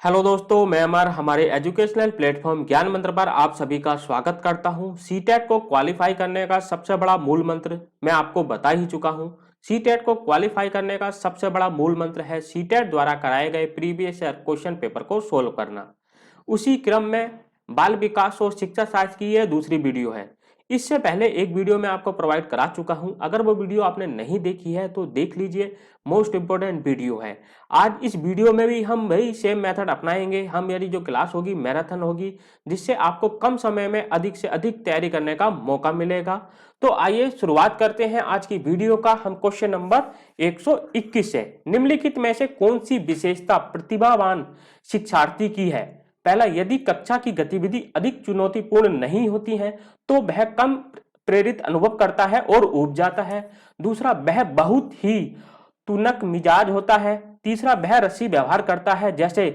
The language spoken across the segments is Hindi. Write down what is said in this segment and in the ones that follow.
हेलो दोस्तों, मैं अमर हमारे एजुकेशनल प्लेटफॉर्म ज्ञान मंत्र पर आप सभी का स्वागत करता हूं। सीटेट को क्वालिफाई करने का सबसे बड़ा मूल मंत्र मैं आपको बता ही चुका हूं। सीटेट को क्वालिफाई करने का सबसे बड़ा मूल मंत्र है सीटेट द्वारा कराए गए प्रीवियस ईयर क्वेश्चन पेपर को सोल्व करना। उसी क्रम में बाल विकास और शिक्षा शास्त्र की यह दूसरी वीडियो है। इससे पहले एक वीडियो मैं आपको प्रोवाइड करा चुका हूं। अगर वो वीडियो आपने नहीं देखी है तो देख लीजिए, मोस्ट इंपोर्टेंट वीडियो है। आज इस वीडियो में भी हम वही सेम मेथड अपनाएंगे। हम मेरी जो क्लास होगी मैराथन होगी, जिससे आपको कम समय में अधिक से अधिक तैयारी करने का मौका मिलेगा। तो आइए शुरुआत करते हैं आज की वीडियो का। हम क्वेश्चन नंबर 121 से निम्नलिखित में से कौन सी विशेषता प्रतिभावान शिक्षार्थी की है। पहला, यदि कक्षा की गतिविधि अधिक चुनौतीपूर्ण नहीं होती है तो वह कम प्रेरित अनुभव करता है और ऊब जाता है। दूसरा, वह बहुत ही तुनक मिजाज होता है। तीसरा, वह रस्सी व्यवहार करता है जैसे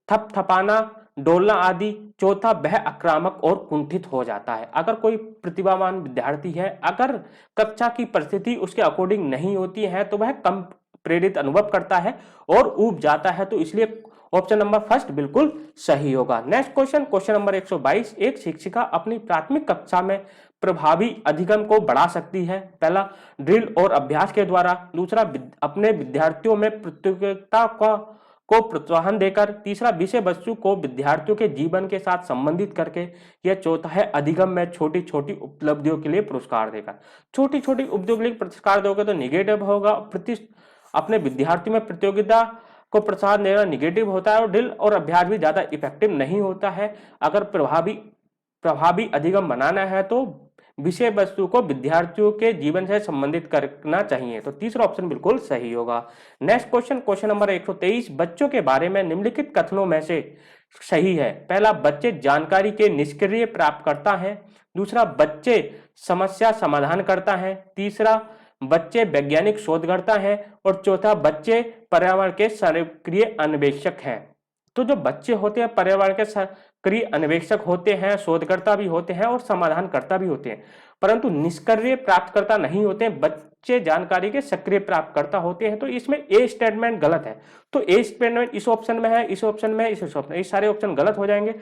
थपथपाना, डोलना आदि। चौथा, वह आक्रामक और कुंठित हो जाता है। अगर कोई प्रतिभावान विद्यार्थी है, अगर कक्षा की परिस्थिति उसके अकॉर्डिंग नहीं होती है तो वह कम प्रेरित अनुभव करता है और ऊब जाता है। तो इसलिए ऑप्शन नंबर फर्स्ट बिल्कुल सही होगा। Next question, question number 122। एक शिक्षिका अपनी प्राथमिक कक्षा में प्रभावी अधिगम को बढ़ा सकती है। पहला, ड्रिल और अभ्यास के द्वारा। दूसरा, अपने विद्यार्थियों में प्रतियोगिता को प्रोत्साहन देकर। तीसरा, विषय वस्तु को विद्यार्थियों के जीवन के साथ संबंधित करके। यह चौथा है, अधिगम में छोटी छोटी उपलब्धियों के लिए पुरस्कार देकर। छोटी छोटी उपलब्धियों के लिए पुरस्कार दोगे तो निगेटिव होगा। अपने विद्यार्थियों में प्रतियोगिता को प्रोत्साहन देना निगेटिव होता है और ड्रिल और अभ्यास भी ज्यादा इफेक्टिव नहीं होता है। अगर प्रभावी अधिगम बनाना है तो विषय वस्तु को विद्यार्थियों के जीवन से संबंधित करना चाहिए। तो तीसरा ऑप्शन बिल्कुल सही होगा। Next question, question number 123। बच्चों के बारे में निम्नलिखित कथनों में से सही है। पहला, बच्चे जानकारी के निष्क्रिय प्राप्त करता है। दूसरा, बच्चे समस्या समाधान करता है। तीसरा, बच्चे वैज्ञानिक शोध करता है। और चौथा, बच्चे पर्यावरण के सक्रिय अन्वेषक हैं। तो जो बच्चे होते हैं पर्यावरण के सक्रिय अन्वेषक होते हैं, शोधकर्ता भी होते हैं और समाधानकर्ता भी होते हैं, परंतु निष्क्रिय प्राप्तकर्ता नहीं होते हैं। बच्चे जानकारी के सक्रिय प्राप्तकर्ता होते हैं। तो इसमें ए स्टेटमेंट गलत है। तो ए स्टेटमेंट इस ऑप्शन में है, इस ऑप्शन में है, इस ऑप्शन में, ये सारे ऑप्शन गलत हो जाएंगे।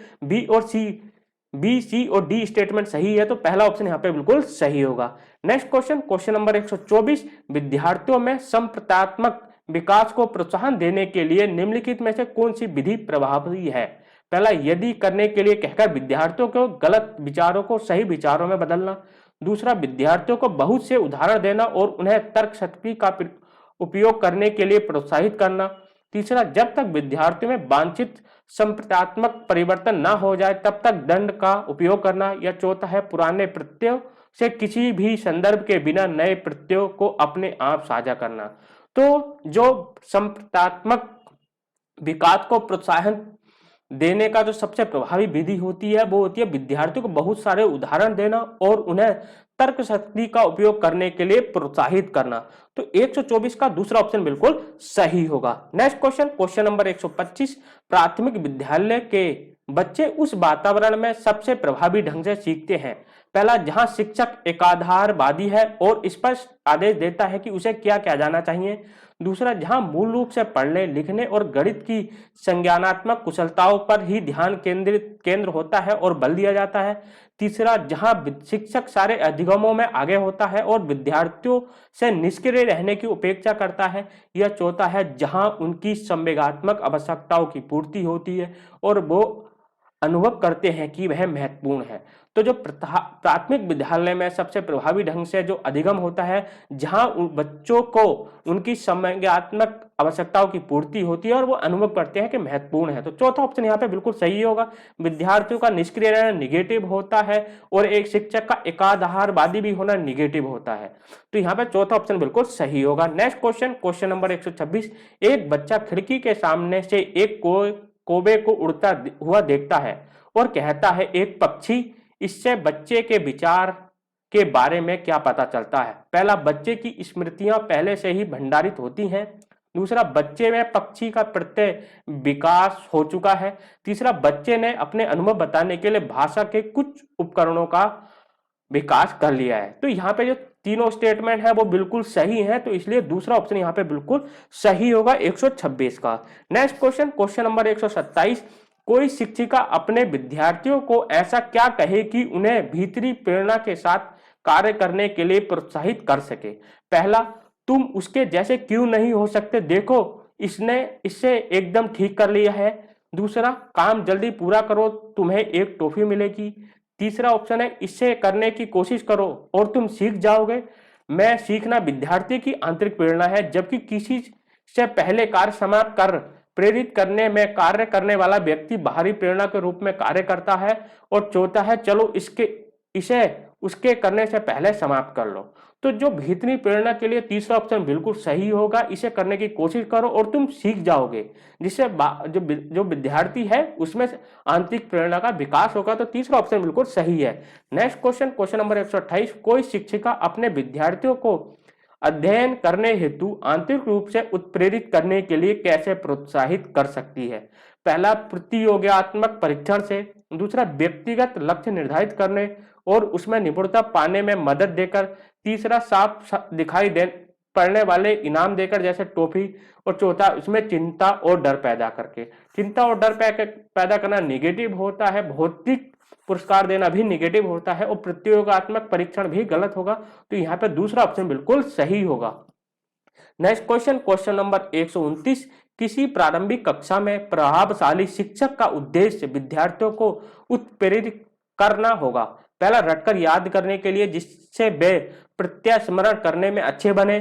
बी, सी और डी स्टेटमेंट सही है। तो पहला ऑप्शन यहाँ पे बिल्कुल सही होगा। Next question, question number 124। विद्यार्थियों में संप्रदात्मक विकास को प्रोत्साहन देने के लिए निम्नलिखित में से कौन सी विधि प्रभावी है। पहला, यदि करने के लिए कहकर विद्यार्थियों को गलत विचारों को सही विचारों में बदलना। दूसरा, विद्यार्थियों को बहुत से उदाहरण देना और उन्हें तर्क शक्ति का उपयोग करने के लिए प्रोत्साहित करना। तीसरा, जब तक विद्यार्थियों में वांछित संप्रदात्मक परिवर्तन न हो जाए तब तक दंड का उपयोग करना। या चौथा है, पुराने प्रत्ययों से किसी भी संदर्भ के बिना नए प्रत्ययों को अपने आप साझा करना। तो जो संप्रदात्मक विकास को प्रोत्साहन देने का जो सबसे प्रभावी विधि होती है वो होती है विद्यार्थियों को बहुत सारे उदाहरण देना और उन्हें तर्क शक्ति का उपयोग करने के लिए प्रोत्साहित करना। तो 124 का दूसरा ऑप्शन बिल्कुल सही होगा। Next question, question number 125। प्राथमिक विद्यालय के बच्चे उस वातावरण में सबसे प्रभावी ढंग से सीखते हैं। पहला, जहां शिक्षक एकाधारवादी है और स्पष्ट आदेश देता है कि उसे क्या किया जाना चाहिए। दूसरा, जहां मूल रूप से पढ़ने लिखने और गणित की संज्ञानात्मक कुशलताओं पर ही ध्यान केंद्र होता है और बल दिया जाता है। तीसरा, जहां शिक्षक सारे अधिगमों में आगे होता है और विद्यार्थियों से निष्क्रिय रहने की उपेक्षा करता है। यह चौथा है, जहां उनकी संवेगात्मक आवश्यकताओं की पूर्ति होती है और वो अनुभव करते हैं कि वह महत्वपूर्ण है। तो जो प्राथमिक विद्यालय में सबसे प्रभावी ढंग से जो अधिगम होता है, जहां बच्चों को उनकी संज्ञानात्मक आवश्यकताओं की पूर्ति होती है और वो अनुभव करते हैं कि महत्वपूर्ण है। तो चौथा ऑप्शन यहाँ पे बिल्कुल सही होगा। विद्यार्थियों का निष्क्रिय रहना निगेटिव होता है और एक शिक्षक का एकाधारवादी भी होना निगेटिव होता है। तो यहाँ पे चौथा ऑप्शन बिल्कुल सही होगा। Next question, question number 126। एक बच्चा खिड़की के सामने से एक कौवे को उड़ता हुआ देखता है और कहता है, एक पक्षी। इससे बच्चे के विचार के बारे में क्या पता चलता है। पहला, बच्चे की स्मृतियां पहले से ही भंडारित होती हैं। दूसरा, बच्चे में पक्षी का प्रत्यय विकास हो चुका है। तीसरा, बच्चे ने अपने अनुभव बताने के लिए भाषा के कुछ उपकरणों का विकास कर लिया है। तो यहाँ पे जो तीनों स्टेटमेंट है वो बिल्कुल सही है, तो इसलिए दूसरा ऑप्शन यहाँ पे बिल्कुल सही होगा 126 का। नेक्स्ट क्वेश्चन, क्वेश्चन नंबर 127, कोई शिक्षिका अपने विद्यार्थियों को ऐसा क्या कहे कि उन्हें भीतरी प्रेरणा के साथ कार्य करने के लिए प्रोत्साहित कर सके। पहला, तुम उसके जैसे क्यों नहीं हो सकते, देखो इसने इससे एकदम ठीक कर लिया है। दूसरा, काम जल्दी पूरा करो, तुम्हें एक टॉफी मिलेगी। तीसरा ऑप्शन है, इससे करने की कोशिश करो और तुम सीख जाओगे। मैं सीखना विद्यार्थी की आंतरिक प्रेरणा है, जबकि किसी से पहले कार्य समाप्त कर प्रेरित करने में कार्य करने वाला व्यक्ति बाहरी प्रेरणा के रूप में कार्य करता है। और चौथा है, चलो इसे उसके करने से पहले समाप्त कर लो। तो जो भीतरी प्रेरणा के लिए तीसरा ऑप्शन बिल्कुल सही होगा, इसे करने की कोशिश करो और तुम सीख जाओगे, जिससे जो विद्यार्थी है उसमें आंतरिक प्रेरणा का विकास होगा। तो तीसरा ऑप्शन बिल्कुल सही है। नेक्स्ट क्वेश्चन, क्वेश्चन नंबर 128, कोई शिक्षिका अपने विद्यार्थियों को अध्ययन करने हेतु आंतरिक रूप से उत्प्रेरित करने के लिए कैसे प्रोत्साहित कर सकती है। पहला, प्रतियोगात्मक परीक्षण से। दूसरा, व्यक्तिगत लक्ष्य निर्धारित करने और उसमें निपुणता पाने में मदद देकर। तीसरा, साफ दिखाई दे पड़ने वाले इनाम देकर जैसे टॉफी। और चौथा, उसमें चिंता और डर पैदा करके। चिंता और डर पैदा करना निगेटिव होता है, भौतिक पुरस्कार देना भी निगेटिव होता है और प्रतियोगात्मक परीक्षण भी गलत होगा। तो यहाँ पे दूसरा ऑप्शन बिल्कुल सही होगा। नेक्स्ट क्वेश्चन, क्वेश्चन नंबर 129, किसी प्रारंभिक कक्षा में प्रभावशाली शिक्षक का उद्देश्य विद्यार्थियों को उत्प्रेरित करना होगा। पहला, रटकर याद करने के लिए जिससे वे प्रत्यास्मरण करने में अच्छे बने।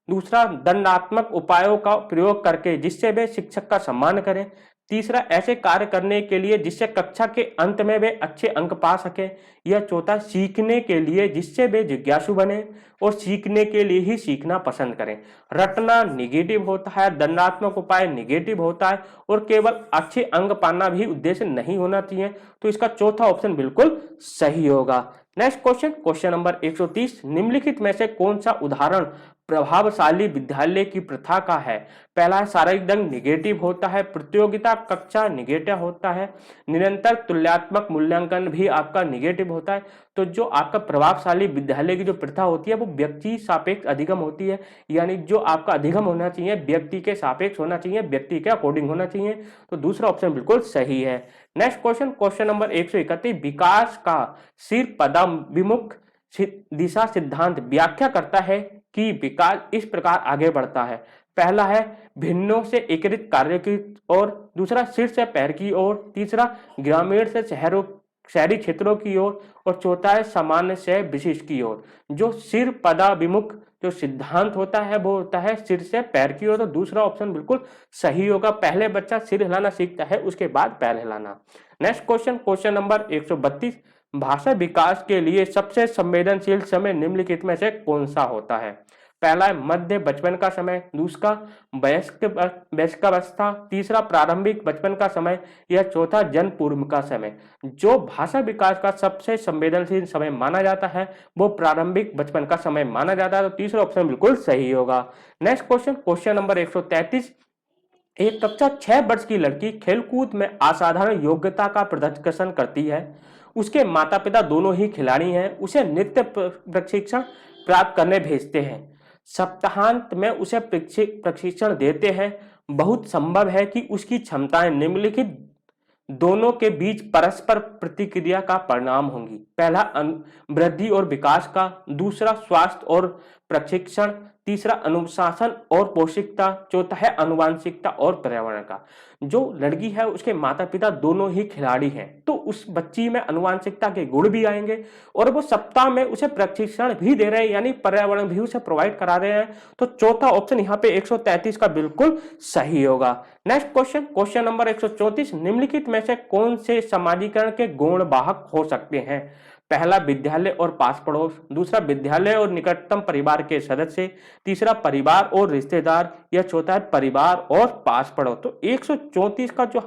दूसरा, दंडात्मक उपायों का प्रयोग करके जिससे वे शिक्षक का सम्मान करें। तीसरा, ऐसे कार्य करने के लिए जिससे कक्षा के अंत में वे अच्छे अंक पा सके। या चौथा, सीखने के लिए जिससे वे जिज्ञासु बने और सीखने के लिए ही सीखना पसंद करें। रटना निगेटिव होता है, दंडात्मक उपाय निगेटिव होता है और केवल अच्छे अंक पाना भी उद्देश्य नहीं होना चाहिए। तो इसका चौथा ऑप्शन बिल्कुल सही होगा। नेक्स्ट क्वेश्चन, क्वेश्चन नंबर 130, निम्नलिखित में से कौन सा उदाहरण प्रभावशाली विद्यालय की प्रथा का है। पहला है, शारीरिक दंड निगेटिव होता है। प्रतियोगिता कक्षा निगेटिव होता है। निरंतर तुल्यात्मक मूल्यांकन भी आपका निगेटिव होता है। तो जो आपका प्रभावशाली विद्यालय की जो प्रथा होती है वो व्यक्ति सापेक्ष अधिगम होती है, यानी जो आपका अधिगम होना चाहिए व्यक्ति के सापेक्ष होना चाहिए, व्यक्ति के अकॉर्डिंग होना चाहिए। तो दूसरा ऑप्शन बिल्कुल सही है। नेक्स्ट क्वेश्चन, क्वेश्चन नंबर 131, विकास का सिर पदाभिमुख दिशा सिद्धांत व्याख्या करता है कि विकास इस प्रकार आगे बढ़ता है। पहला है, भिन्नों से एकीकृत कार्य की ओर। दूसरा, सिर से पैर की ओर। तीसरा, ग्रामीण से शहरी क्षेत्रों की ओर। और चौथा है, सामान्य से विशिष्ट की ओर। जो सिर पदाभिमुख जो सिद्धांत होता है वो होता है सिर से पैर की ओर। तो दूसरा ऑप्शन बिल्कुल सही होगा। पहले बच्चा सिर हिलाना सीखता है, उसके बाद पैर हिलाना। नेक्स्ट क्वेश्चन, क्वेश्चन नंबर 132, भाषा विकास के लिए सबसे संवेदनशील समय निम्नलिखित में से कौन सा होता है। पहला है मध्य बचपन का समय। दूसरा, वयस्कावस्था। तीसरा, प्रारंभिक बचपन का समय। या चौथा, जन्म पूर्व का समय। जो भाषा विकास का सबसे संवेदनशील समय माना जाता है वो प्रारंभिक बचपन का समय माना जाता है। तो तीसरा ऑप्शन बिल्कुल सही होगा। नेक्स्ट क्वेश्चन, क्वेश्चन नंबर 133, एक कक्षा 6 वर्ष की लड़की खेलकूद में असाधारण योग्यता का प्रदर्शन करती है। उसके माता पिता दोनों ही खिलाड़ी हैं। उसे नृत्य प्रशिक्षण प्राप्त करने भेजते हैं। सप्ताहांत में उसे प्रशिक्षण देते हैं। बहुत संभव है कि उसकी क्षमताएं निम्नलिखित दोनों के बीच परस्पर प्रतिक्रिया का परिणाम होंगी। पहला, वृद्धि और विकास का। दूसरा, स्वास्थ्य और प्रशिक्षण। तीसरा, अनुशासन और पौष्टिकता। चौथा है आनुवांशिकता और पर्यावरण का। जो लड़की है उसके माता पिता दोनों ही खिलाड़ी हैं, तो उस बच्ची में आनुवांशिकता के गुण भी आएंगे और वो सप्ताह में उसे प्रशिक्षण भी दे रहे हैं, यानी पर्यावरण भी उसे प्रोवाइड करा रहे हैं। तो चौथा ऑप्शन यहाँ पे 133 का बिल्कुल सही होगा। नेक्स्ट क्वेश्चन, क्वेश्चन नंबर 134, निम्नलिखित में से कौन से समाजीकरण के गुण वाहक हो सकते हैं। पहला, विद्यालय और पास पड़ोस। दूसरा, विद्यालय और निकटतम परिवार के सदस्य। तीसरा, परिवार और रिश्तेदार। या चौथा है परिवार और पास पड़ोस। तो 134 का जो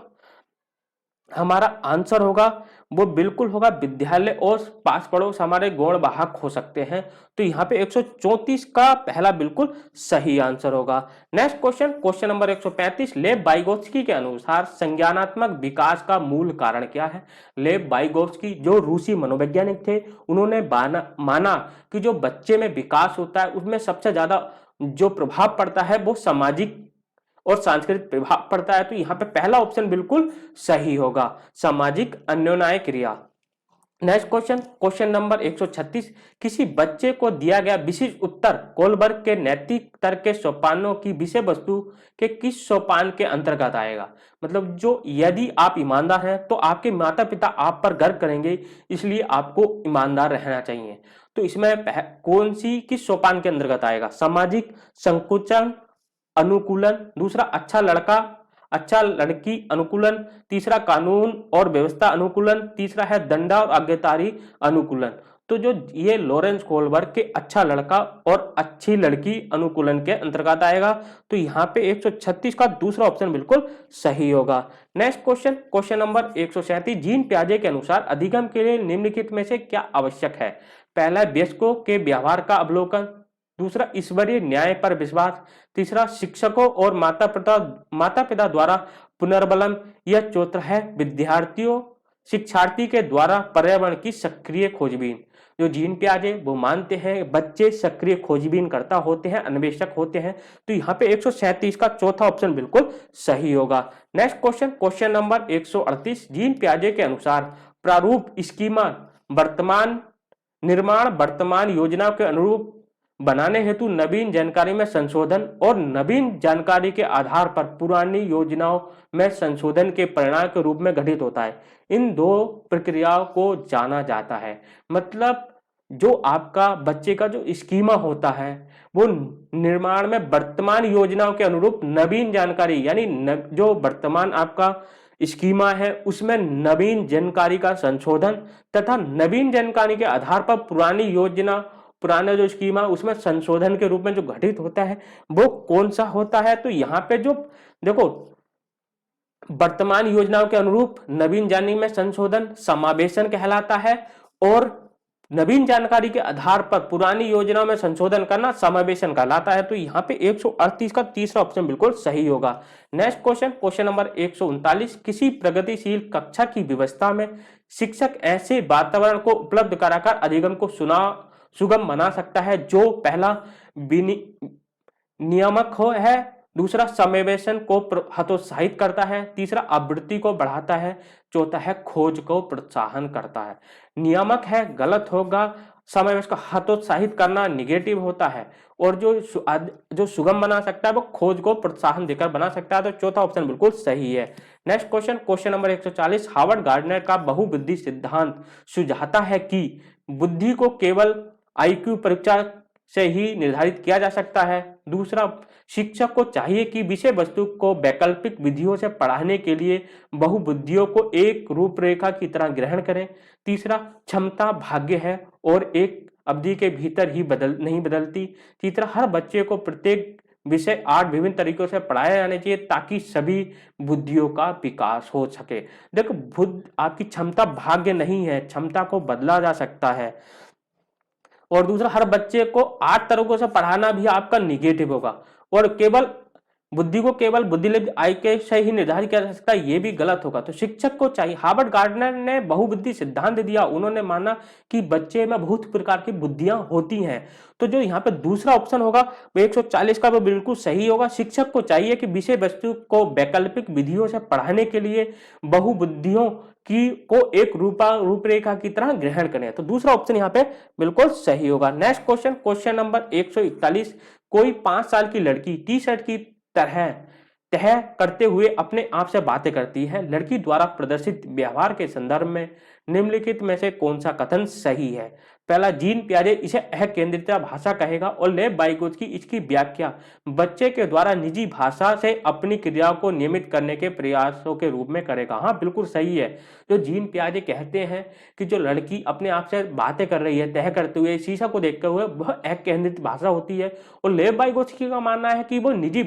हमारा आंसर होगा वो बिल्कुल होगा विद्यालय और पास पड़ोस हमारे गौण वाहक हो सकते हैं। तो यहाँ पे 134 का पहला बिल्कुल सही आंसर होगा। नेक्स्ट क्वेश्चन, क्वेश्चन नंबर 135, लेव वाइगोत्स्की के अनुसार संज्ञानात्मक विकास का मूल कारण क्या है? लेव वाइगोत्स्की जो रूसी मनोवैज्ञानिक थे, उन्होंने माना कि जो बच्चे में विकास होता है उसमें सबसे ज्यादा जो प्रभाव पड़ता है वो सामाजिक और सांस्कृतिक प्रभाव पड़ता है। तो यहाँ पे पहला ऑप्शन बिल्कुल सही होगा, सामाजिक अन्योन्याय क्रिया। नेक्स्ट क्वेश्चन, क्वेश्चन नंबर 136, किसी बच्चे को दिया गया विशिष्ट उत्तर कोलबर्ग के नैतिक तर्क के सोपानों की विषय वस्तु के किस सोपान के अंतर्गत आएगा? मतलब जो यदि आप ईमानदार हैं तो आपके माता पिता आप पर गर्व करेंगे, इसलिए आपको ईमानदार रहना चाहिए। तो इसमें कौन सी किस सोपान के अंतर्गत आएगा? सामाजिक संकुचन अनुकूलन, दूसरा अच्छा लड़की अनुकूलन, तीसरा कानून और व्यवस्था अनुकूलन, तीसरा है दंडा और आज्ञाकारी अनुकूलन। तो जो ये लॉरेंस कोलबर्ग के अच्छा लड़का और अच्छी लड़की अनुकूलन के अंतर्गत आएगा। तो यहाँ पे 136 का दूसरा ऑप्शन बिल्कुल सही होगा। Next question, question number 137, Jean पियाजे के अनुसार अधिगम के लिए निम्नलिखित में से क्या आवश्यक है? पहला, वयस्कों के व्यवहार का अवलोकन, दूसरा ईश्वरीय न्याय पर विश्वास, तीसरा शिक्षकों और माता पिता द्वारा पुनर्बलम, यह चौथा है शिक्षार्थी के द्वारा पर्यावरण की सक्रिय खोजबीन। जो जीन पियाजे वो मानते हैं बच्चे सक्रिय खोजबीन करता होते हैं, अन्वेषक होते हैं। तो यहाँ पे 137 का चौथा ऑप्शन बिल्कुल सही होगा। Next question, question number 138, Jean पियाजे के अनुसार प्रारूप स्कीमा वर्तमान योजना के अनुरूप बनाने हेतु नवीन जानकारी में संशोधन और नवीन जानकारी के आधार पर पुरानी योजनाओं में संशोधन के परिणाम के रूप में घटित होता है। इन दो प्रक्रियाओं को जाना जाता है। मतलब जो आपका बच्चे का जो स्कीमा होता है वो निर्माण में वर्तमान योजनाओं के अनुरूप नवीन जानकारी यानी जो वर्तमान आपका स्कीमा है उसमें नवीन जानकारी का संशोधन तथा नवीन जानकारी के आधार पर पुराना जो स्कीमा उसमें संशोधन के रूप में जो घटित होता है वो कौन सा होता है? तो यहाँ पे जो देखो वर्तमान योजनाओं के अनुरूप नवीन जानकारी में संशोधन समावेशन कहलाता है और नवीन जानकारी के आधार पर पुरानी योजनाओं में संशोधन करना समावेशन कहलाता है। तो यहाँ पे 138 का तीसरा ऑप्शन बिल्कुल सही होगा। नेक्स्ट क्वेश्चन, क्वेश्चन नंबर 139, किसी प्रगतिशील कक्षा की व्यवस्था में शिक्षक ऐसे वातावरण को उपलब्ध कराकर अधिगम को सुगम बना सकता है जो पहला नियामक है, दूसरा समावेशन को हतोत्साहित करता है, तीसरा आवृत्ति को बढ़ाता है, चौथा है खोज को प्रोत्साहन करता है। नियामक है गलत होगा, समावेश को हतोत्साहित करना निगेटिव होता है और जो सुगम बना सकता है वो खोज को प्रोत्साहन देकर बना सकता है। तो चौथा ऑप्शन बिल्कुल सही है। Next question, question number 140, Harvard gardener का बहुबुद्धि सिद्धांत सुझाता है कि बुद्धि को केवल आईक्यू परीक्षा से ही निर्धारित किया जा सकता है। दूसरा, शिक्षक को चाहिए कि विषय वस्तु को वैकल्पिक विधियों से पढ़ाने के लिए बहुबुद्धियों को एक रूपरेखा की तरह ग्रहण करें। तीसरा, क्षमता भाग्य है और एक अवधि के भीतर ही नहीं बदलती। तीसरा, हर बच्चे को प्रत्येक विषय 8 विभिन्न तरीकों से पढ़ाया जाना चाहिए ताकि सभी बुद्धियों का विकास हो सके। देखो आपकी क्षमता भाग्य नहीं है, क्षमता को बदला जा सकता है। और दूसरा, हर बच्चे को 8 तरीकों से पढ़ाना भी आपका निगेटिव होगा और केवल बुद्धि को केवल बुद्धिलिप्त आईक्यू से ही निर्धारित किया जा सकता है, ये भी गलत होगा। तो शिक्षक को चाहिए, हार्वर्ड गार्डनर ने बहुबुद्धि सिद्धांत दिया, उन्होंने माना कि बच्चे में बहुत प्रकार की बुद्धियां होती हैं। तो जो यहाँ पे दूसरा ऑप्शन होगा वो 140 का वो बिल्कुल सही होगा। शिक्षक को चाहिए कि विषय वस्तु को वैकल्पिक विधियों से पढ़ाने के लिए बहुबुद्धियों को एक रूपरेखा की तरह ग्रहण करें। तो दूसरा ऑप्शन यहाँ पे बिल्कुल सही होगा। नेक्स्ट क्वेश्चन, क्वेश्चन नंबर 141, कोई 5 साल की लड़की टी शर्ट की तरह तह करते हुए अपने आप से बातें करती है। लड़की द्वारा प्रदर्शित व्यवहार के संदर्भ में निम्नलिखित में से कौन सा कथन सही है? पहला, जीन पियाजे इसे अकेंद्रित भाषा कहेगा और लेव वाइगोत्स्की इसकी व्याख्या बच्चे के द्वारा निजी भाषा से अपनी क्रियाओं को नियमित करने के प्रयासों के रूप में करेगा। हाँ, बिल्कुल सही है। जो जीन पियाजे कहते हैं कि जो लड़की अपने आप से बातें कर रही है तय करते हुए, शीशा को देखते हुए, वह अकेंद्रित भाषा होती है। और लेव वाइगोत्स्की का मानना है कि वो निजी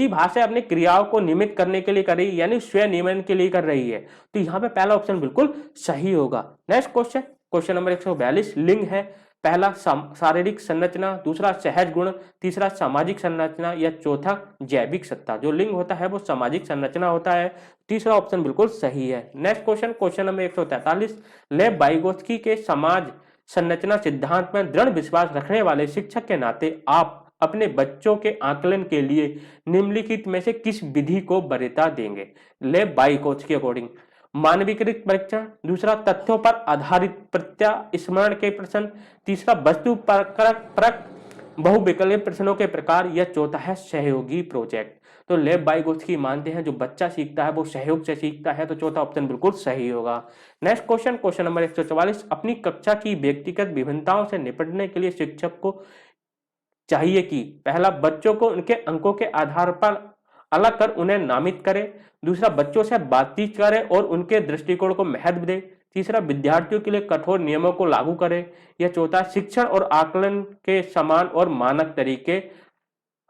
भाषा अपनी क्रियाओं को नियमित करने के लिए कर रही है, यानी स्वयं नियमन के लिए कर रही है। तो यहाँ पे पहला ऑप्शन बिल्कुल सही होगा। नेक्स्ट क्वेश्चन, क्वेश्चन नंबर 142 लिंग है। पहला शारीरिक संरचना, दूसरा सहज गुण, तीसरा सामाजिक संरचना या चौथा जैविक सत्ता। जो लिंग होता है वो सामाजिक संरचना होता है। तीसरा ऑप्शन बिल्कुल सही है। नेक्स्ट क्वेश्चन, क्वेश्चन नंबर 143 लेव वाइगोत्स्की के समाज संरचना सिद्धांत में दृढ़ विश्वास रखने वाले शिक्षक के नाते आप अपने बच्चों के आकलन के लिए निम्नलिखित में से किस विधि को वरीयता देंगे? लेव वाइगोत्स्की के अकॉर्डिंग मानवीकृत परीक्षण, दूसरा तथ्यों पर आधारित प्रत्यास्मरण के प्रश्न, तीसरा वस्तु परक बहुविकल्पीय प्रश्नों के प्रकार या चौथा है सहयोगी प्रोजेक्ट। तो लेव वाइगोत्स्की मानते हैं जो बच्चा सीखता है वो सहयोग से सीखता है, तो चौथा ऑप्शन बिल्कुल सही होगा। नेक्स्ट क्वेश्चन, क्वेश्चन नंबर 144 अपनी कक्षा की व्यक्तिगत विभिन्नताओं से निपटने के लिए शिक्षक को चाहिए कि पहला, बच्चों को उनके अंकों के आधार पर अलग कर उन्हें नामित करे, दूसरा, बच्चों से बातचीत करे और उनके दृष्टिकोण को महत्व दे, तीसरा, विद्यार्थियों के लिए कठोर नियमों को लागू करे, या चौथा, शिक्षण और आकलन के समान और मानक तरीके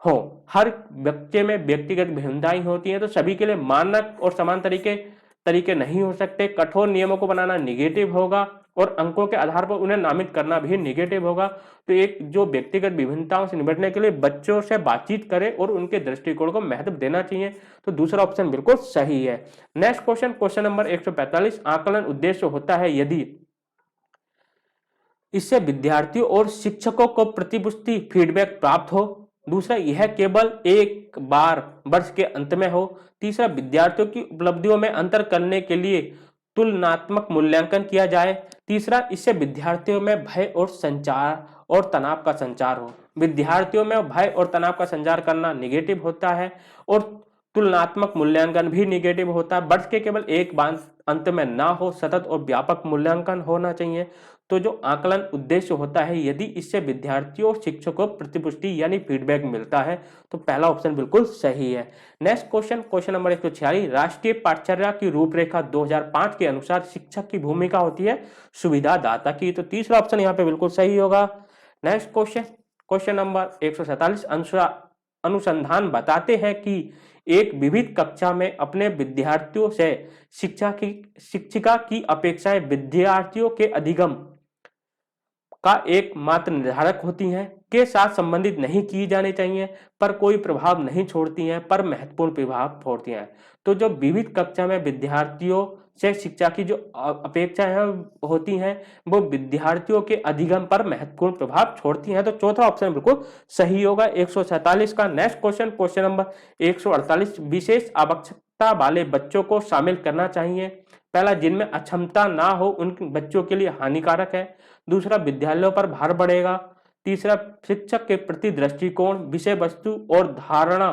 हो। हर बच्चे में व्यक्तिगत भिन्नताएं होती हैं, तो सभी के लिए मानक और समान तरीके नहीं हो सकते। कठोर नियमों को बनाना निगेटिव होगा और अंकों के आधार पर उन्हें नामित करना भी निगेटिव होगा। तो एक जो व्यक्तिगत विभिन्नताओं से निपटने के लिए बच्चों से बातचीत करे और उनके दृष्टिकोण को महत्व देना चाहिए, तो दूसरा ऑप्शन बिल्कुल सही है। नेक्स्ट क्वेश्चन, क्वेश्चन नंबर 145 आकलन उद्देश्य होता है यदि इससे विद्यार्थियों और शिक्षकों को प्रतिपुष्टि फीडबैक प्राप्त हो, दूसरा, यह केवल एक बार वर्ष के अंत में हो, तीसरा, विद्यार्थियों की उपलब्धियों में अंतर करने के लिए तुलनात्मक मूल्यांकन किया जाए, तीसरा, इससे विद्यार्थियों में भय और तनाव का संचार हो। विद्यार्थियों में भय और तनाव का संचार करना निगेटिव होता है और तुलनात्मक मूल्यांकन भी निगेटिव होता है। वर्ष के केवल एक बार अंत में ना हो, सतत और व्यापक मूल्यांकन होना चाहिए। तो जो आकलन उद्देश्य होता है यदि इससे विद्यार्थियों और शिक्षकों को प्रतिपुष्टि यानी फीडबैक मिलता है, तो पहला ऑप्शन बिल्कुल सही है। नेक्स्ट क्वेश्चन, क्वेश्चन नंबर 146 राष्ट्रीय पाठचर्या की रूपरेखा 2005 के अनुसार शिक्षक की भूमिका होती है सुविधादाता की, तो तीसरा ऑप्शन यहाँ पे बिल्कुल सही होगा। नेक्स्ट क्वेश्चन, क्वेश्चन नंबर 147 अनुसंधान बताते हैं कि एक विविध कक्षा में अपने विद्यार्थियों से शिक्षिका की अपेक्षाएं विद्यार्थियों के अधिगम का एकमात्र निर्धारक होती हैं, के साथ संबंधित नहीं की जानी चाहिए, पर कोई प्रभाव नहीं छोड़ती हैं, पर महत्वपूर्ण प्रभाव छोड़ती हैं। तो जो विविध कक्षा में विद्यार्थियों से शिक्षा की जो अपेक्षाएं होती हैं वो विद्यार्थियों के अधिगम पर महत्वपूर्ण प्रभाव छोड़ती हैं, तो चौथा ऑप्शन बिल्कुल सही होगा 147 का। नेक्स्ट क्वेश्चन, क्वेश्चन नंबर 148 विशेष आवश्यकता वाले बच्चों को शामिल करना चाहिए। पहला, जिनमें अक्षमता ना हो उन बच्चों के लिए हानिकारक है, दूसरा, विद्यालयों पर भार बढ़ेगा, तीसरा, शिक्षक के प्रति दृष्टिकोण विषय वस्तु और धारणा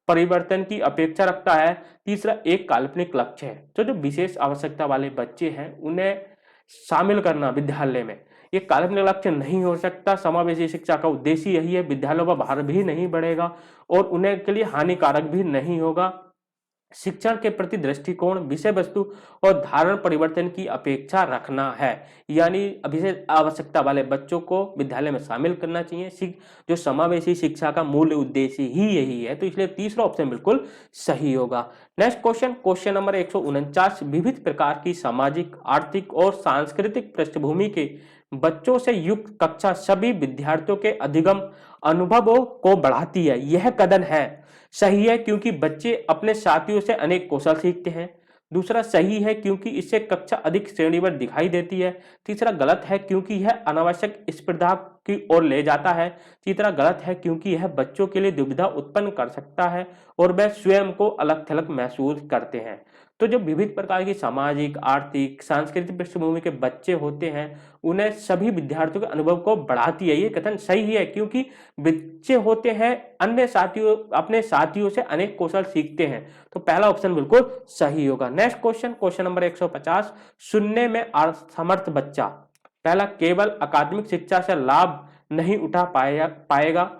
परिवर्तन की अपेक्षा रखता है, तीसरा, एक काल्पनिक लक्ष्य है। तो जो विशेष आवश्यकता वाले बच्चे हैं उन्हें शामिल करना विद्यालय में ये काल्पनिक लक्ष्य नहीं हो सकता। समावेशी शिक्षा का उद्देश्य यही है, विद्यालयों पर भार भी नहीं बढ़ेगा और उन्हें के लिए हानिकारक भी नहीं होगा। शिक्षण के प्रति दृष्टिकोण विषय वस्तु और धारण परिवर्तन की अपेक्षा रखना है, यानी विशेष आवश्यकता वाले बच्चों को विद्यालय में शामिल करना चाहिए। जो समावेशी शिक्षा का मूल उद्देश्य ही यही है, तो इसलिए तीसरा ऑप्शन बिल्कुल सही होगा। नेक्स्ट क्वेश्चन, क्वेश्चन नंबर 149 विविध प्रकार की सामाजिक, आर्थिक और सांस्कृतिक पृष्ठभूमि के बच्चों से युक्त कक्षा सभी विद्यार्थियों के अधिगम अनुभवों को बढ़ाती है। यह कथन है सही है क्योंकि बच्चे अपने साथियों से अनेक कौशल सीखते हैं, दूसरा सही है क्योंकि इससे कक्षा अधिक श्रेणीबद्ध दिखाई देती है, तीसरा गलत है क्योंकि यह अनावश्यक स्पर्धा की ओर ले जाता है, तीसरा गलत है क्योंकि यह बच्चों के लिए दुविधा उत्पन्न कर सकता है और वे स्वयं को अलग थलग महसूस करते हैं। तो जो विविध प्रकार की सामाजिक, आर्थिक, सांस्कृतिक पृष्ठभूमि के बच्चे होते हैं उन्हें सभी विद्यार्थियों के अनुभव को बढ़ाती है। ये कथन सही है क्योंकि बच्चे होते हैं अपने साथियों से अनेक कौशल सीखते हैं, तो पहला ऑप्शन बिल्कुल सही होगा। नेक्स्ट क्वेश्चन, क्वेश्चन नंबर 150 सुनने में असमर्थ बच्चा पहला, केवल अकादमिक शिक्षा से लाभ नहीं उठा पाएगा,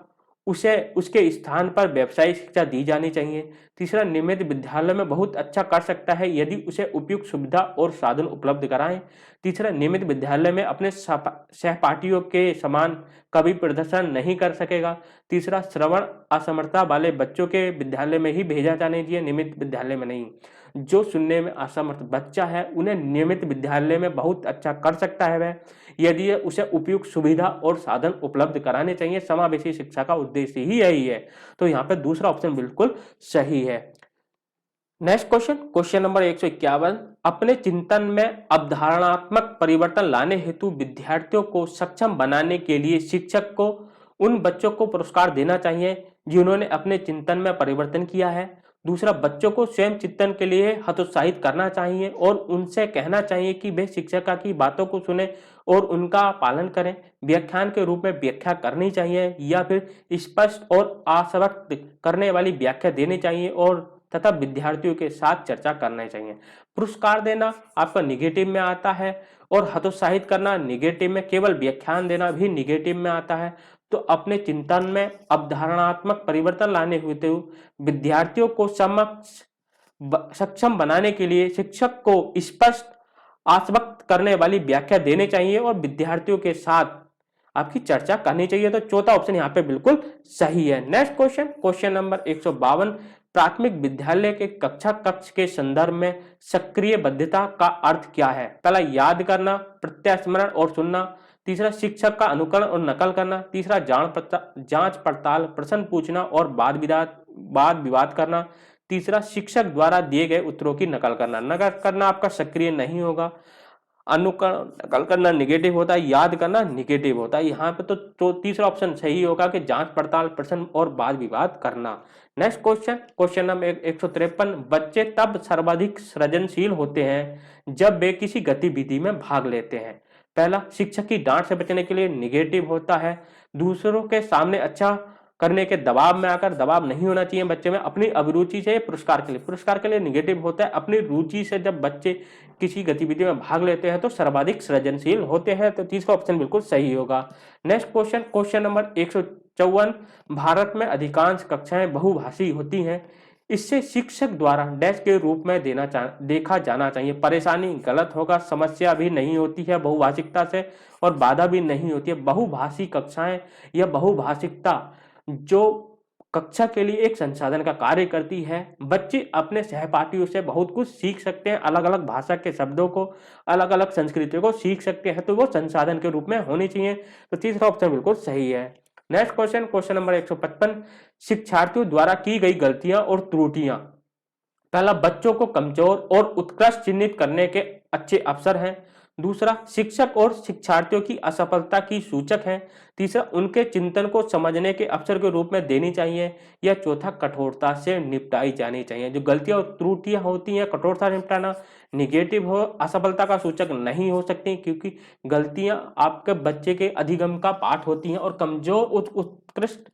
उसे उसके स्थान पर व्यावसायिक शिक्षा दी जानी चाहिए। तीसरा, नियमित विद्यालय में बहुत अच्छा कर सकता है यदि उसे उपयुक्त सुविधा और साधन उपलब्ध कराएं। तीसरा, नियमित विद्यालय में अपने सहपाठियों के समान कभी प्रदर्शन नहीं कर सकेगा। तीसरा, श्रवण असमर्थता वाले बच्चों के विद्यालय में ही भेजा जाना चाहिए, नियमित विद्यालय में नहीं। जो सुनने में असमर्थ बच्चा है उन्हें नियमित विद्यालय में बहुत अच्छा कर सकता है वह, यदि उसे उपयुक्त सुविधा और साधन उपलब्ध कराने चाहिए। समावेशी शिक्षा का उद्देश्य ही यही है। तो यहाँ पे दूसरा ऑप्शन बिल्कुल सही है। नेक्स्ट क्वेश्चन, क्वेश्चन नंबर 151, अपने चिंतन में अवधारणात्मक परिवर्तन लाने हेतु विद्यार्थियों को सक्षम बनाने के लिए शिक्षक को उन बच्चों को पुरस्कार देना चाहिए जिन्होंने अपने चिंतन में परिवर्तन किया है। दूसरा, बच्चों को स्वयं चिंतन के लिए हतोत्साहित करना चाहिए और उनसे कहना चाहिए कि वे शिक्षक की बातों को सुने और उनका पालन करें। व्याख्यान के रूप में व्याख्या करनी चाहिए या फिर स्पष्ट और आश्वस्त करने वाली व्याख्या देनी चाहिए और तथा विद्यार्थियों के साथ चर्चा करना चाहिए। पुरस्कार देना आपका निगेटिव में आता है और हतोत्साहित करना निगेटिव में, केवल व्याख्यान देना भी निगेटिव में आता है। तो अपने चिंतन में अवधारणात्मक परिवर्तन लाने हेतु विद्यार्थियों को सक्षम बनाने के लिए शिक्षक को स्पष्ट आश्वस्त करने वाली व्याख्या देनी चाहिए और विद्यार्थियों के साथ आपकी चर्चा करनी चाहिए। तो चौथा ऑप्शन यहाँ पे बिल्कुल सही है। नेक्स्ट क्वेश्चन, क्वेश्चन नंबर 152, प्राथमिक विद्यालय के कक्षा कक्ष के संदर्भ में सक्रिय बद्धता का अर्थ क्या है? पहला, याद करना, प्रत्यास्मरण और सुनना। तीसरा, शिक्षक का अनुकरण और नकल करना। तीसरा, जांच पड़ताल, प्रश्न पूछना और वाद विवाद करना। तीसरा, शिक्षक द्वारा दिए गए उत्तरों की नकल करना। नकल करना आपका सक्रिय नहीं होगा, अनुकरण नकल करना निगेटिव होता है, याद करना निगेटिव होता है। यहाँ पे तो तीसरा ऑप्शन सही होगा कि जांच पड़ताल, प्रश्न और वाद विवाद करना। नेक्स्ट क्वेश्चन, क्वेश्चन नंबर 153, बच्चे तब सर्वाधिक सृजनशील होते हैं जब वे किसी गतिविधि में भाग लेते हैं। पहला, शिक्षक की डांट से बचने के लिए निगेटिव होता है। दूसरों के सामने अच्छा करने के दबाव में आकर, दबाव नहीं होना चाहिए बच्चे में, अपनी अभिरुचि से पुरस्कार के लिए निगेटिव होता है। अपनी रुचि से जब बच्चे किसी गतिविधि में भाग लेते हैं तो सर्वाधिक सृजनशील होते हैं। तो तीसरा ऑप्शन बिल्कुल सही होगा। Next question, question number 154, Bharat में अधिकांश कक्षाएं बहुभाषी होती हैं, इससे शिक्षक द्वारा डैश के रूप में देखा जाना चाहिए। परेशानी गलत होगा, समस्या भी नहीं होती है बहुभाषिकता से और बाधा भी नहीं होती है। बहुभाषी कक्षाएं या बहुभाषिकता जो कक्षा के लिए एक संसाधन का कार्य करती है। बच्चे अपने सहपाठियों से बहुत कुछ सीख सकते हैं, अलग अलग भाषा के शब्दों को, अलग अलग संस्कृतियों को सीख सकते हैं, तो वो संसाधन के रूप में होनी चाहिए। तो तीसरा ऑप्शन बिल्कुल सही है। नेक्स्ट क्वेश्चन, क्वेश्चन नंबर 155, शिक्षार्थियों द्वारा की गई गलतियां और त्रुटियां। पहला, बच्चों को कमजोर और उत्कृष्ट चिन्हित करने के अच्छे अवसर हैं। दूसरा, शिक्षक और शिक्षार्थियों की असफलता की सूचक हैं। तीसरा, उनके चिंतन को समझने के अवसर के रूप में देनी चाहिए। या चौथा, कठोरता से निपटाई जानी चाहिए। जो गलतियां और त्रुटियां होती हैं, कठोरता से निपटाना निगेटिव हो, असफलता का सूचक नहीं हो सकती, क्योंकि गलतियां आपके बच्चे के अधिगम का पाठ होती हैं और कमजोर उत्कृष्ट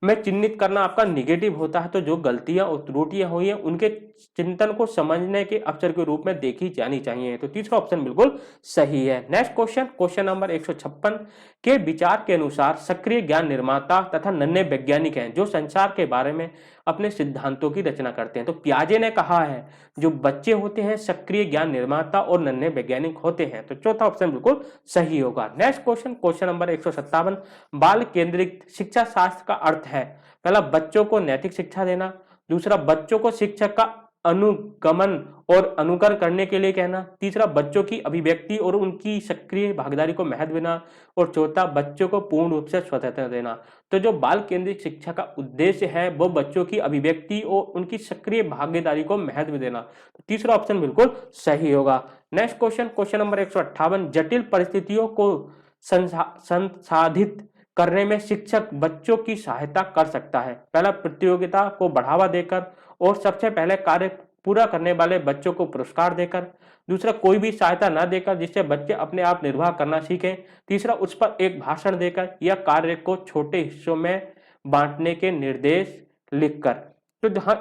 में चिन्हित करना आपका निगेटिव होता है। तो जो गलतियां और त्रुटियां हुई हैं उनके चिंतन को समझने के अवसर के रूप में देखी जानी चाहिए। तो तीसरा ऑप्शन बिल्कुल सही है। नेक्स्ट क्वेश्चन, क्वेश्चन नंबर 156, के विचार के अनुसार सक्रिय ज्ञान निर्माता तथा नन्हे वैज्ञानिक हैं जो संसार के बारे में अपने सिद्धांतों की रचना करते हैं। तो पियाजे ने कहा है जो बच्चे होते हैं सक्रिय ज्ञान निर्माता और नन्हे वैज्ञानिक होते हैं। तो चौथा ऑप्शन बिल्कुल सही होगा। नेक्स्ट क्वेश्चन, क्वेश्चन नंबर 157, बाल केंद्रित शिक्षा शास्त्र का अर्थ है। पहला, बच्चों को नैतिक शिक्षा देना। दूसरा, बच्चों को शिक्षक का अनुगमन और अनुकरण करने के लिए कहना। तीसरा, बच्चों की अभिव्यक्ति और उनकी सक्रिय भागीदारी को महत्व देना। और चौथा, बच्चों को पूर्ण रूप से स्वतंत्रता देना। तो जो बाल केंद्रित शिक्षा का उद्देश्य है वो बच्चों की अभिव्यक्ति और उनकी सक्रिय भागीदारी को महत्व देना। तो तीसरा ऑप्शन बिल्कुल सही होगा। नेक्स्ट क्वेश्चन, क्वेश्चन नंबर 158, जटिल परिस्थितियों को संसाधित करने में शिक्षक बच्चों की सहायता कर सकता है। पहला, प्रतियोगिता को बढ़ावा देकर और सबसे पहले कार्य पूरा करने वाले बच्चों को पुरस्कार देकर। दूसरा, कोई भी सहायता न देकर जिससे बच्चे अपने आप निर्वाह करना सीखें। तीसरा, उस पर एक भाषण देकर या कार्य को छोटे हिस्सों में बांटने के निर्देश लिखकर। तो जहां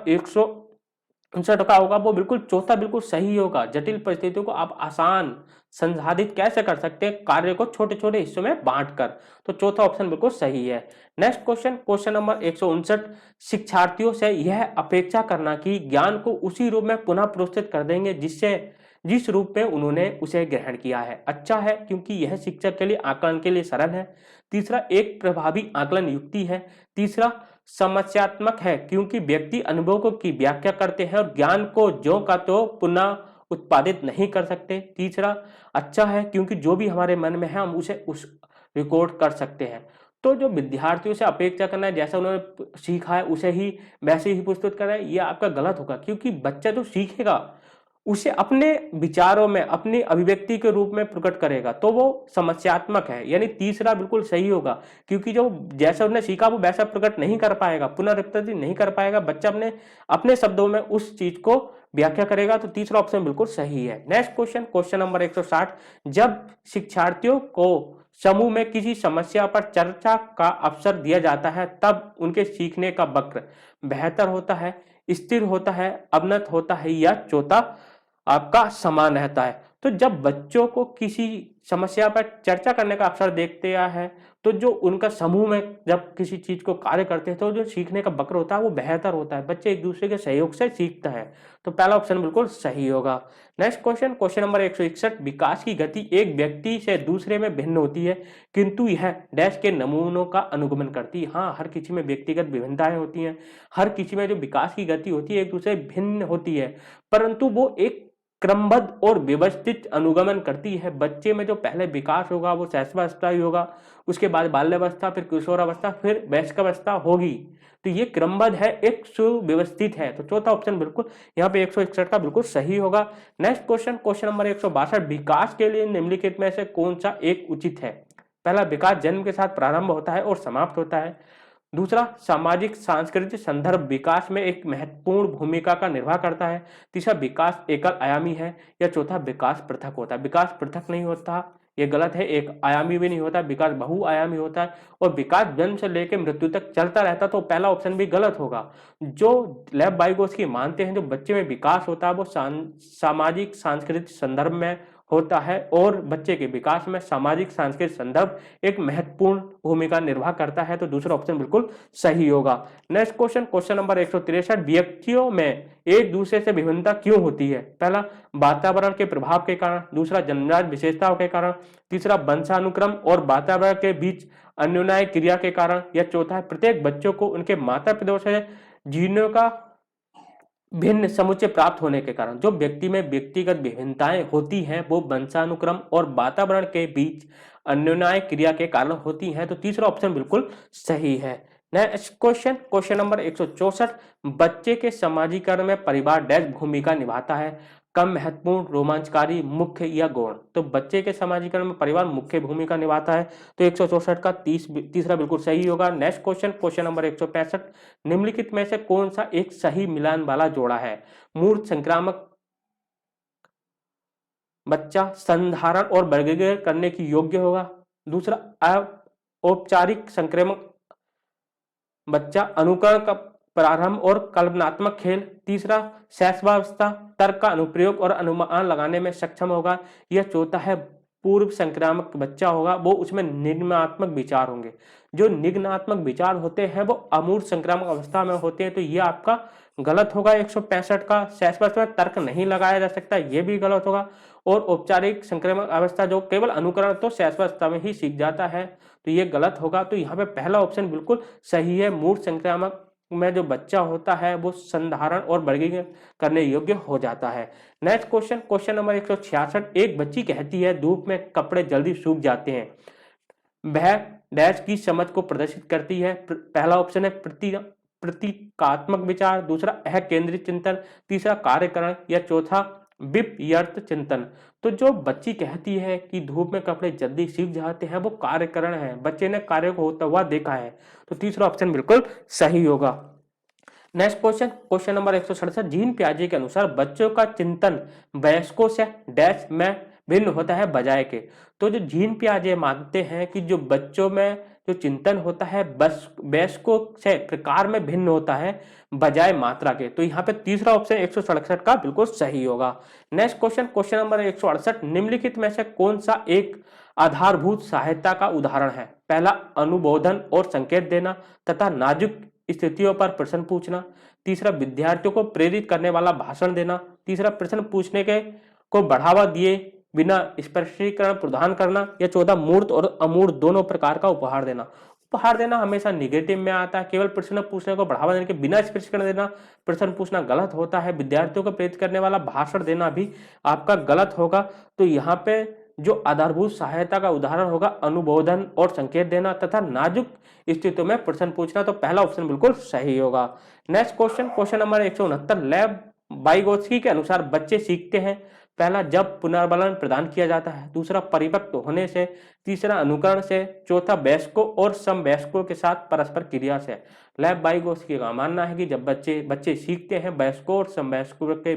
59 का होगा वो बिल्कुल चौथा बिल्कुल सही होगा। जटिल परिस्थितियों को आप आसान संसाधित कैसे कर सकते हैं? कार्य को छोटे छोटे हिस्सों में बांटकर। तो चौथा ऑप्शन बिल्कुल सही है। नेक्स्ट क्वेश्चन, क्वेश्चन नंबर 159, शिक्षार्थियों से यह अपेक्षा करना कि ज्ञान को उसी रूप में पुनः प्रस्तुत कर देंगे जिससे जिस रूप में उन्होंने उसे ग्रहण किया है। अच्छा है क्योंकि यह शिक्षक के लिए आकलन के लिए सरल है। तीसरा, एक प्रभावी आकलन युक्ति है। तीसरा, समस्यात्मक है क्योंकि व्यक्ति अनुभवों की व्याख्या करते हैं और ज्ञान को ज्यों का त्यों पुनः उत्पादित नहीं कर सकते। तीसरा, अच्छा है क्योंकि जो भी हमारे मन में है हम उसे उस रिकॉर्ड कर सकते हैं। तो जो विद्यार्थियों से अपेक्षा करना है जैसा उन्होंने सीखा है उसे ही वैसे ही प्रस्तुत करना है, ये आपका गलत होगा क्योंकि बच्चा जो सीखेगा उसे अपने विचारों में अपनी अभिव्यक्ति के रूप में प्रकट करेगा, तो वो समस्यात्मक है। यानी तीसरा बिल्कुल सही होगा क्योंकि जो जैसा उसने सीखा वो वैसा प्रकट नहीं कर पाएगा, पुनरावृत्ति नहीं कर पाएगा, बच्चा अपने अपने शब्दों में उस चीज को व्याख्या करेगा। तो तीसरा ऑप्शन बिल्कुल सही है। नेक्स्ट क्वेश्चन, क्वेश्चन नंबर 160, जब शिक्षार्थियों को समूह में किसी समस्या पर चर्चा का अवसर दिया जाता है तब उनके सीखने का वक्र बेहतर होता है, स्थिर होता है, अवनत होता है या चौथा आपका समान रहता है। तो जब बच्चों को किसी समस्या पर चर्चा करने का अवसर देखते है तो जो उनका समूह में जब किसी चीज को कार्य करते हैं तो जो सीखने का वक्र होता है वो बेहतर होता है, बच्चे एक दूसरे के सहयोग से सीखता है। तो पहला ऑप्शन बिल्कुल सही होगा। नेक्स्ट क्वेश्चन, क्वेश्चन नंबर 161, विकास की गति एक व्यक्ति से दूसरे में भिन्न होती है किंतु यह डैश के नमूनों का अनुगमन करती है। हाँ, हर किसी में व्यक्तिगत विभिन्नताएं होती हैं, हर किसी में जो विकास की गति होती है एक दूसरे भिन्न होती है, परंतु वो एक क्रमबद्ध और व्यवस्थित अनुगमन करती है। बच्चे में जो पहले विकास होगा वो शैशवावस्था ही होगा, उसके बाद बाल्यावस्था, फिर किशोरावस्था, फिर वयस्कावस्था होगी। तो ये क्रमबद्ध है, एक सुव्यवस्थित है। तो चौथा ऑप्शन बिल्कुल यहाँ पे 161 का बिल्कुल सही होगा। नेक्स्ट क्वेश्चन, क्वेश्चन नंबर 162, विकास के लिए निम्नलिखित में से कौन सा एक उचित है? पहला, विकास जन्म के साथ प्रारंभ होता है और समाप्त होता है। दूसरा, सामाजिक सांस्कृतिक संदर्भ विकास में एक महत्वपूर्ण भूमिका का निर्वाह करता है। तीसरा, विकास एकल आयामी है। या चौथा, विकास पृथक होता है। विकास पृथक नहीं होता, ये गलत है, एक आयामी भी नहीं होता, विकास बहुआयामी होता है। और विकास जन्म से लेकर मृत्यु तक चलता रहता, तो पहला ऑप्शन भी गलत होगा। जो लेव वाइगोत्स्की मानते हैं जो बच्चे में विकास होता है वो सामाजिक सांस्कृतिक संदर्भ में होता है और बच्चे के विकास में सामाजिक सांस्कृतिक संदर्भ एक महत्वपूर्ण भूमिका निर्वाह करता है। तो दूसरा ऑप्शन बिल्कुल सही होगा। नेक्स्ट क्वेश्चन, क्वेश्चन नंबर 163, व्यक्तियों में एक दूसरे से विभिन्नता क्यों होती है? पहला, वातावरण के प्रभाव के कारण। दूसरा, जन्मजात विशेषताओं के कारण। तीसरा, वंशानुक्रम और वातावरण के बीच अन्योन्याय क्रिया के कारण। या चौथा है, प्रत्येक बच्चों को उनके माता पिता से जीनों का भिन्न समुच्चय प्राप्त होने के कारण। जो व्यक्ति में व्यक्तिगत विभिन्नताएं होती हैं वो वंशानुक्रम और वातावरण के बीच अन्योन्याय क्रिया के कारण होती हैं। तो तीसरा ऑप्शन बिल्कुल सही है। नेक्स्ट क्वेश्चन, क्वेश्चन नंबर 164, बच्चे के समाजीकरण में परिवार डैश भूमिका निभाता है? कम महत्वपूर्ण, रोमांचकारी, मुख्य या गौण? तो बच्चे के समाजीकरण में परिवार मुख्य भूमिका निभाता है। तो 164 का तीसरा बिल्कुल सही होगा। नेक्स्ट क्वेश्चन, क्वेश्चन नंबर 165, निम्नलिखित में से कौन सा एक सही मिलान वाला जोड़ा है? मूर्त संक्रामक बच्चा संधारण और वर्गीकरण करने की योग्य होगा। दूसरा, औपचारिक संक्रामक बच्चा अनुकरण का प्रारंभ और कल्पनात्मक खेल। तीसरा, शैशवावस्था तर्क का अनुप्रयोग और अनुमान लगाने में सक्षम होगा। यह चौथा है, पूर्व संक्रामक बच्चा होगा, वो उसमें निग्नात्मक विचार होंगे। जो निग्नात्मक विचार होते हैं वो अमूर्त संक्रामक अवस्था में होते हैं। तो ये आपका गलत होगा। 165 का, शैशवावस्था में तर्क नहीं लगाया जा सकता, ये भी गलत होगा। और औपचारिक संक्रामक अवस्था जो केवल अनुकरण तो शैशवावस्था में ही सीख जाता है, तो ये गलत होगा। तो यहाँ पे पहला ऑप्शन बिल्कुल सही है, मूर्त संक्रामक में जो बच्चा होता है वो संधारण और वर्गीकरण करने योग्य हो जाता है। नेक्स्ट क्वेश्चन, क्वेश्चन नंबर 166, एक बच्ची कहती है धूप में कपड़े जल्दी सूख जाते हैं, वह डैश की समझ को प्रदर्शित करती है। पहला ऑप्शन है प्रतीकात्मक विचार। दूसरा, केंद्रित चिंतन। तीसरा, कार्यकरण। या चौथा, विपर्यत चिंतन। तो जो बच्ची कहती है कि धूप में कपड़े जल्दी सूख जाते हैं वो कार्यकरण है, बच्चे ने कार्य को होता हुआ देखा है। तो तीसरा ऑप्शन बिल्कुल सही होगा। Next question, question number 167, Jean पियाजे के अनुसार बच्चों का चिंतन वयस्कों से डैश में भिन्न होता है बजाय के। तो जो जीन पियाजे मानते हैं कि जो बच्चों में जो चिंतन होता है बस वयस्कों से प्रकार में भिन्न होता है बजाय मात्रा के। तो यहाँ पे तीसरा ऑप्शन 167 का बिल्कुल सही होगा। नेक्स्ट क्वेश्चन, क्वेश्चन नंबर 168, निम्नलिखित में से कौन सा एक आधारभूत सहायता का उदाहरण है? पहला, अनुबोधन और संकेत देना तथा नाजुक स्थितियों पर प्रश्न पूछना। तीसरा, विद्यार्थियों को प्रेरित करने वाला भाषण देना। तीसरा, प्रश्न पूछने के को बढ़ावा दिए बिना स्पष्टीकरण प्रदान करना। या चौथा, मूर्त और अमूर्त दोनों प्रकार का उपहार देना। उपहार देना हमेशा निगेटिव में आता है, केवल प्रश्न पूछने को बढ़ावा देने के बिना स्पष्टीकरण देना प्रश्न पूछना गलत होता है। विद्यार्थियों को प्रेरित करने वाला भाषण देना भी आपका गलत होगा। तो यहाँ पे जो आधारभूत सहायता का उदाहरण होगा अनुबोधन और संकेत देना तथा नाजुक स्थितियों में प्रश्न पूछना। तो पहला ऑप्शन बिल्कुल सही होगा। नेक्स्ट क्वेश्चन, क्वेश्चन नंबर 169, लेब वाइगोत्स्की के अनुसार बच्चे सीखते हैं। पहला, जब पुनर्बलन प्रदान किया जाता है। दूसरा, परिपक्व होने से। तीसरा, अनुकरण से। चौथा, वयस्कों और समवयस्कों के साथ परस्पर क्रिया से। लेब वाइगोत्स्की का मानना है कि जब बच्चे सीखते हैं वयस्कों और समवयस्कों के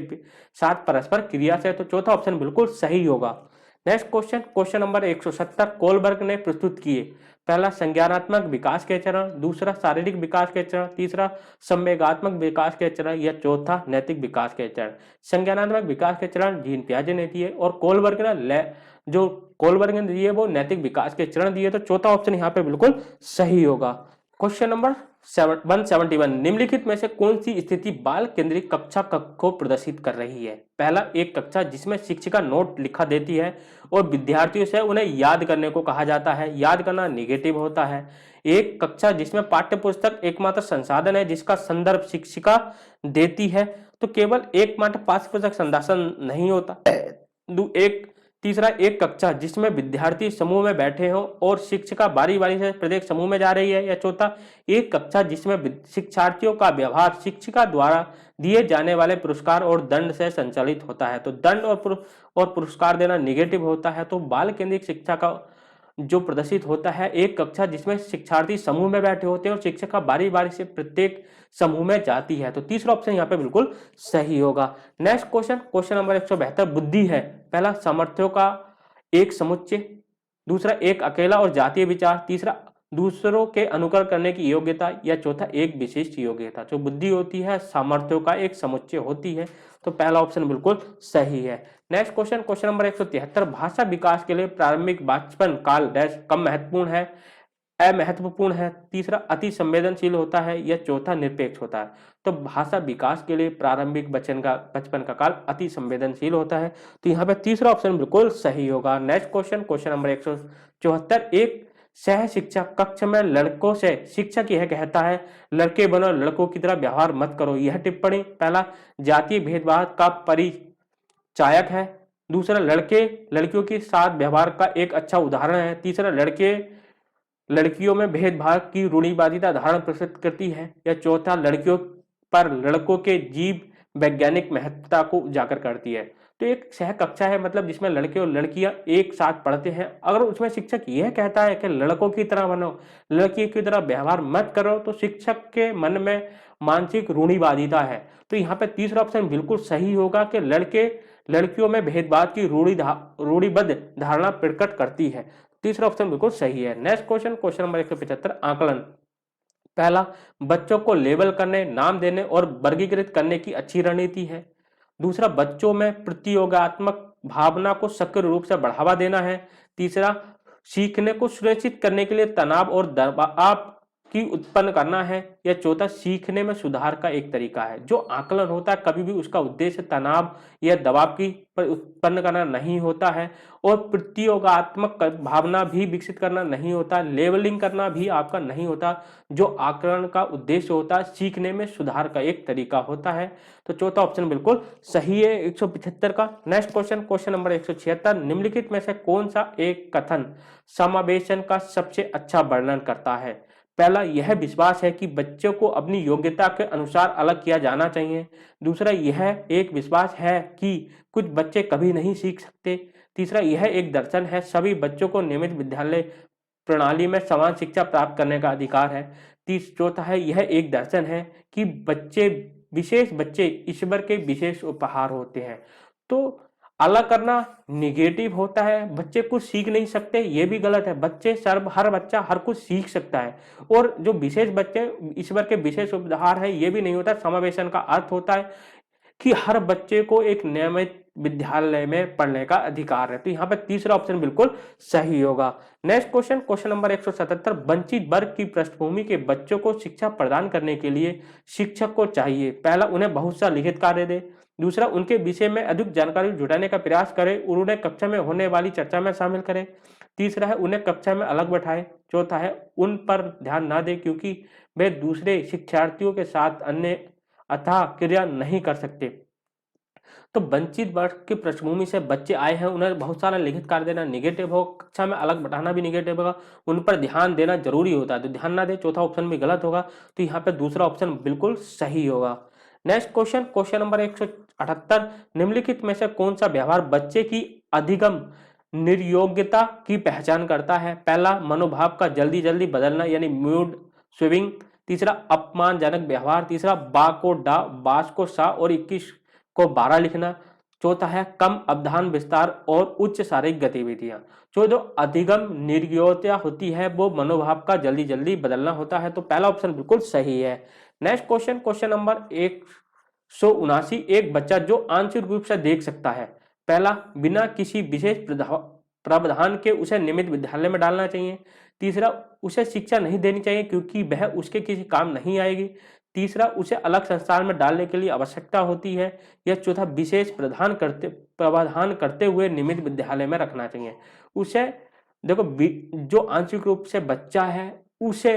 साथ परस्पर क्रिया से। तो चौथा ऑप्शन बिल्कुल सही होगा। Next question, question number 170 Kohlberg ने प्रस्तुत किए। पहला, संज्ञानात्मक विकास के चरण। दूसरा, शारीरिक विकास के चरण। तीसरा, संवेगात्मक विकास के चरण। या चौथा, नैतिक विकास के चरण। संज्ञानात्मक विकास के चरण जीन पियाजे ने दिए और कोलबर्ग ने जो कोलबर्ग ने दिए वो नैतिक विकास के चरण दिए। तो चौथा ऑप्शन यहाँ पे बिल्कुल सही होगा। क्वेश्चन नंबर 171, निम्नलिखित में से कौन सी स्थिति बाल केंद्रित कक्षा को प्रदर्शित कर रही है? पहला, एक कक्षा जिसमें शिक्षिका नोट लिखा देती है और विद्यार्थियों से उन्हें याद करने को कहा जाता है। याद करना निगेटिव होता है। एक कक्षा जिसमें पाठ्य पुस्तक एकमात्र संसाधन है जिसका संदर्भ शिक्षिका देती है। तो केवल एकमात्र पाठ्य पुस्तक संसाधन नहीं होता। तीसरा, एक कक्षा जिसमें विद्यार्थी समूह में बैठे हों और शिक्षिका बारी बारी से प्रत्येक समूह में जा रही है। या चौथा, एक कक्षा जिसमें शिक्षार्थियों का व्यवहार शिक्षिका द्वारा दिए जाने वाले पुरस्कार और दंड से संचालित होता है। तो दंड और पुरस्कार देना निगेटिव होता है। तो बाल केंद्रित शिक्षा का जो प्रदर्शित होता है एक कक्षा जिसमें शिक्षार्थी समूह में बैठे होते हैं और शिक्षिका बारी बारी से प्रत्येक समूह में जाती है। तो तीसरा ऑप्शन यहाँ पे बिल्कुल सही होगा। नेक्स्ट क्वेश्चन, क्वेश्चन नंबर 172, बुद्धि है। पहला, सामर्थ्यों का एक समुच्चय। दूसरा, एक अकेला और जातीय विचार। तीसरा, दूसरों के अनुकरण करने की योग्यता। या चौथा, एक विशिष्ट योग्यता। जो बुद्धि होती है सामर्थ्यों का एक समुच्चय होती है। तो पहला ऑप्शन बिल्कुल सही है। नेक्स्ट क्वेश्चन, क्वेश्चन नंबर 173, भाषा विकास के लिए प्रारंभिक बचपन काल डैश कम महत्वपूर्ण है, अमहत्वपूर्ण है। तीसरा, अति संवेदनशील होता है। या चौथा, निरपेक्ष होता है। तो भाषा विकास के लिए प्रारंभिक बचपन का काल अति संवेदनशील होता है। तो यहाँ पे तीसरा ऑप्शन बिल्कुल सही होगा। नेक्स्ट क्वेश्चन, क्वेश्चन नंबर 174, एक सह शिक्षक कक्ष में लड़कों से शिक्षक यह कहता है लड़के बनो, लड़कों की तरह व्यवहार मत करो। यह टिप्पणी पहला, जातीय भेदभाव का परिचायक है। दूसरा, लड़के लड़कियों के साथ व्यवहार का एक अच्छा उदाहरण है। तीसरा, लड़के लड़कियों में भेदभाव की रूढ़िवादिता धारणा प्रस्तुत करती है। या चौथा, लड़कियों पर लड़कों के जीव वैज्ञानिक महत्वता को उजागर करती है। तो एक सह कक्षा है मतलब जिसमें लड़के और लड़कियां एक साथ पढ़ते हैं। अगर उसमें शिक्षक यह कहता है कि लड़कों की तरह बनो, लड़की की तरह व्यवहार मत करो, तो शिक्षक के मन में मानसिक रूढ़िवादिता है। तो यहाँ पे तीसरा ऑप्शन बिल्कुल सही होगा कि लड़के लड़कियों में भेदभाव की रूढ़िबद्ध धारणा प्रकट करती है। तीसरा ऑप्शन बिल्कुल सही है। नेक्स्ट क्वेश्चन, क्वेश्चन नंबर 175, आकलन। पहला, बच्चों को लेबल करने, नाम देने और वर्गीकृत करने की अच्छी रणनीति है। दूसरा, बच्चों में प्रतियोगात्मक भावना को सक्रिय रूप से बढ़ावा देना है। तीसरा, सीखने को सुनिश्चित करने के लिए तनाव और दबाव की उत्पन्न करना है। या चौथा, सीखने में सुधार का एक तरीका है। जो आकलन होता है कभी भी उसका उद्देश्य तनाव या दबाव की उत्पन्न करना नहीं होता है और प्रतियोगात्मक भावना भी विकसित करना नहीं होता, लेवलिंग करना भी आपका नहीं होता। जो आकलन का उद्देश्य होता है सीखने में सुधार का एक तरीका होता है। तो चौथा ऑप्शन बिल्कुल सही है 175 का। नेक्स्ट क्वेश्चन, क्वेश्चन नंबर 176, निम्नलिखित में से कौन सा एक कथन समावेशन का सबसे अच्छा वर्णन करता है? पहला, यह विश्वास है कि बच्चों को अपनी योग्यता के अनुसार अलग किया जाना चाहिए। दूसरा, यह एक विश्वास है कि कुछ बच्चे कभी नहीं सीख सकते। तीसरा, यह एक दर्शन है सभी बच्चों को नियमित विद्यालय प्रणाली में समान शिक्षा प्राप्त करने का अधिकार है। चौथा है, यह एक दर्शन है कि विशेष बच्चे ईश्वर के विशेष उपहार होते हैं। तो अलग करना निगेटिव होता है, बच्चे कुछ सीख नहीं सकते, ये भी गलत है। बच्चे सर्व हर बच्चा हर कुछ सीख सकता है। और जो विशेष बच्चे ईश्वर के विशेष उपहार है, ये भी नहीं होता। समावेशन का अर्थ होता है कि हर बच्चे को एक नियमित विद्यालय में पढ़ने का अधिकार है। तो यहाँ पे तीसरा ऑप्शन बिल्कुल सही होगा। नेक्स्ट क्वेश्चन, क्वेश्चन नंबर 177, वंचित वर्ग की पृष्ठभूमि के बच्चों को शिक्षा प्रदान करने के लिए शिक्षक को चाहिए, पहला उन्हें बहुत सा लिखित कार्य दे, दूसरा उनके विषय में अधिक जानकारी जुटाने का प्रयास करे, उन्हें कक्षा में होने वाली चर्चा में शामिल करे, तीसरा है उन्हें कक्षा में अलग बैठाए, चौथा है उन पर ध्यान ना दे क्योंकि वे दूसरे शिक्षार्थियों के साथ अन्य अथाह क्रिया नहीं कर सकते। तो वंचित वर्ग की पृष्ठभूमि से बच्चे आए हैं, उन्हें बहुत सारा लिखित कार्य देना निगेटिव हो, कक्षा में अलग बैठाना भी निगेटिव होगा, उन पर ध्यान देना जरूरी होता है तो ध्यान ना दे, चौथा ऑप्शन भी गलत होगा। तो यहाँ पे दूसरा ऑप्शन बिल्कुल सही होगा। नेक्स्ट क्वेश्चन, क्वेश्चन नंबर 178, निम्नलिखित में से कौन सा व्यवहार बच्चे की अधिगम निर्योग्यता की पहचान करता है, पहला मनोभाव का जल्दी जल्दी बदलना यानी मूड स्विंगिंग, तीसरा अपमानजनक व्यवहार, तीसरा बा को डा, बास को सा और 21 को 12 लिखना, चौथा है कम अवधान विस्तार और उच्च शारीरिक गतिविधियां। जो अधिगम निर्योग्यता होती है वो मनोभाव का जल्दी जल्दी बदलना होता है, तो पहला ऑप्शन बिल्कुल सही है। नेक्स्ट क्वेश्चन, क्वेश्चन नंबर 179, एक बच्चा जो आंशिक रूप से देख सकता है, पहला बिना किसी विशेष प्रावधान के उसे नियमित विद्यालय में डालना चाहिए, तीसरा उसे शिक्षा नहीं देनी चाहिए क्योंकि वह उसके किसी काम नहीं आएगी, तीसरा उसे अलग संस्थान में डालने के लिए आवश्यकता होती है, या चौथा विशेष प्रावधान करते हुए नियमित विद्यालय में रखना चाहिए। उसे देखो जो आंशिक रूप से बच्चा है उसे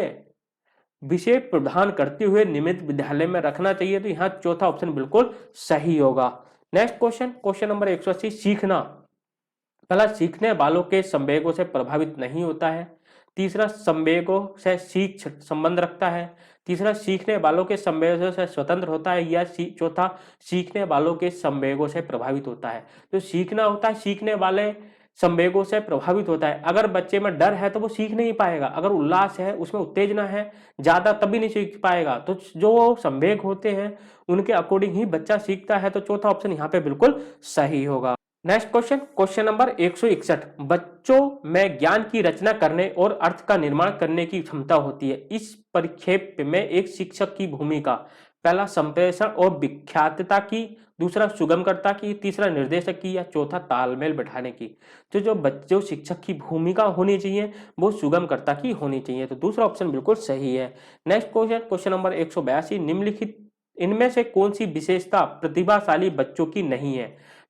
विशेष प्रावधान करते हुए नियमित विद्यालय में रखना चाहिए, तो यहाँ चौथा ऑप्शन बिल्कुल सही होगा। नेक्स्ट क्वेश्चन, क्वेश्चन नंबर 180, सीखना, पहला सीखने वालों के संवेगों से प्रभावित नहीं होता है, तीसरा संवेगों से सीख संबंध रखता है, तीसरा सीखने वालों के संवेगों से स्वतंत्र होता है, या चौथा सीखने वालों के संवेगों से प्रभावित होता है। तो सीखना होता है सीखने वाले संवेगों से प्रभावित होता है। अगर बच्चे में डर है तो वो सीख नहीं पाएगा, अगर उल्लास है उसमें उत्तेजना है ज्यादा तभी नहीं सीख पाएगा। तो जो संवेग होते हैं उनके अकॉर्डिंग ही बच्चा सीखता है, तो चौथा ऑप्शन यहाँ पे बिल्कुल सही होगा। नेक्स्ट क्वेश्चन, क्वेश्चन नंबर 161, बच्चों में ज्ञान की रचना करने और अर्थ का निर्माण करने की क्षमता होती है, इस परिक्षेप में एक शिक्षक की भूमिका, पहला संप्रेषण और विख्यातता की, दूसरा सुगमकर्ता की, तीसरा निर्देशक की, या चौथा तालमेल बैठाने की। तो जो शिक्षक की भूमिका होनी चाहिए वो सुगमकर्ता की होनी चाहिए, तो दूसरा ऑप्शन बिल्कुल सही है। नेक्स्ट क्वेश्चन, क्वेश्चन नंबर 182, निम्नलिखित इनमें से कौन सी विशेषता प्रतिभाशाली बच्चों की नहीं है,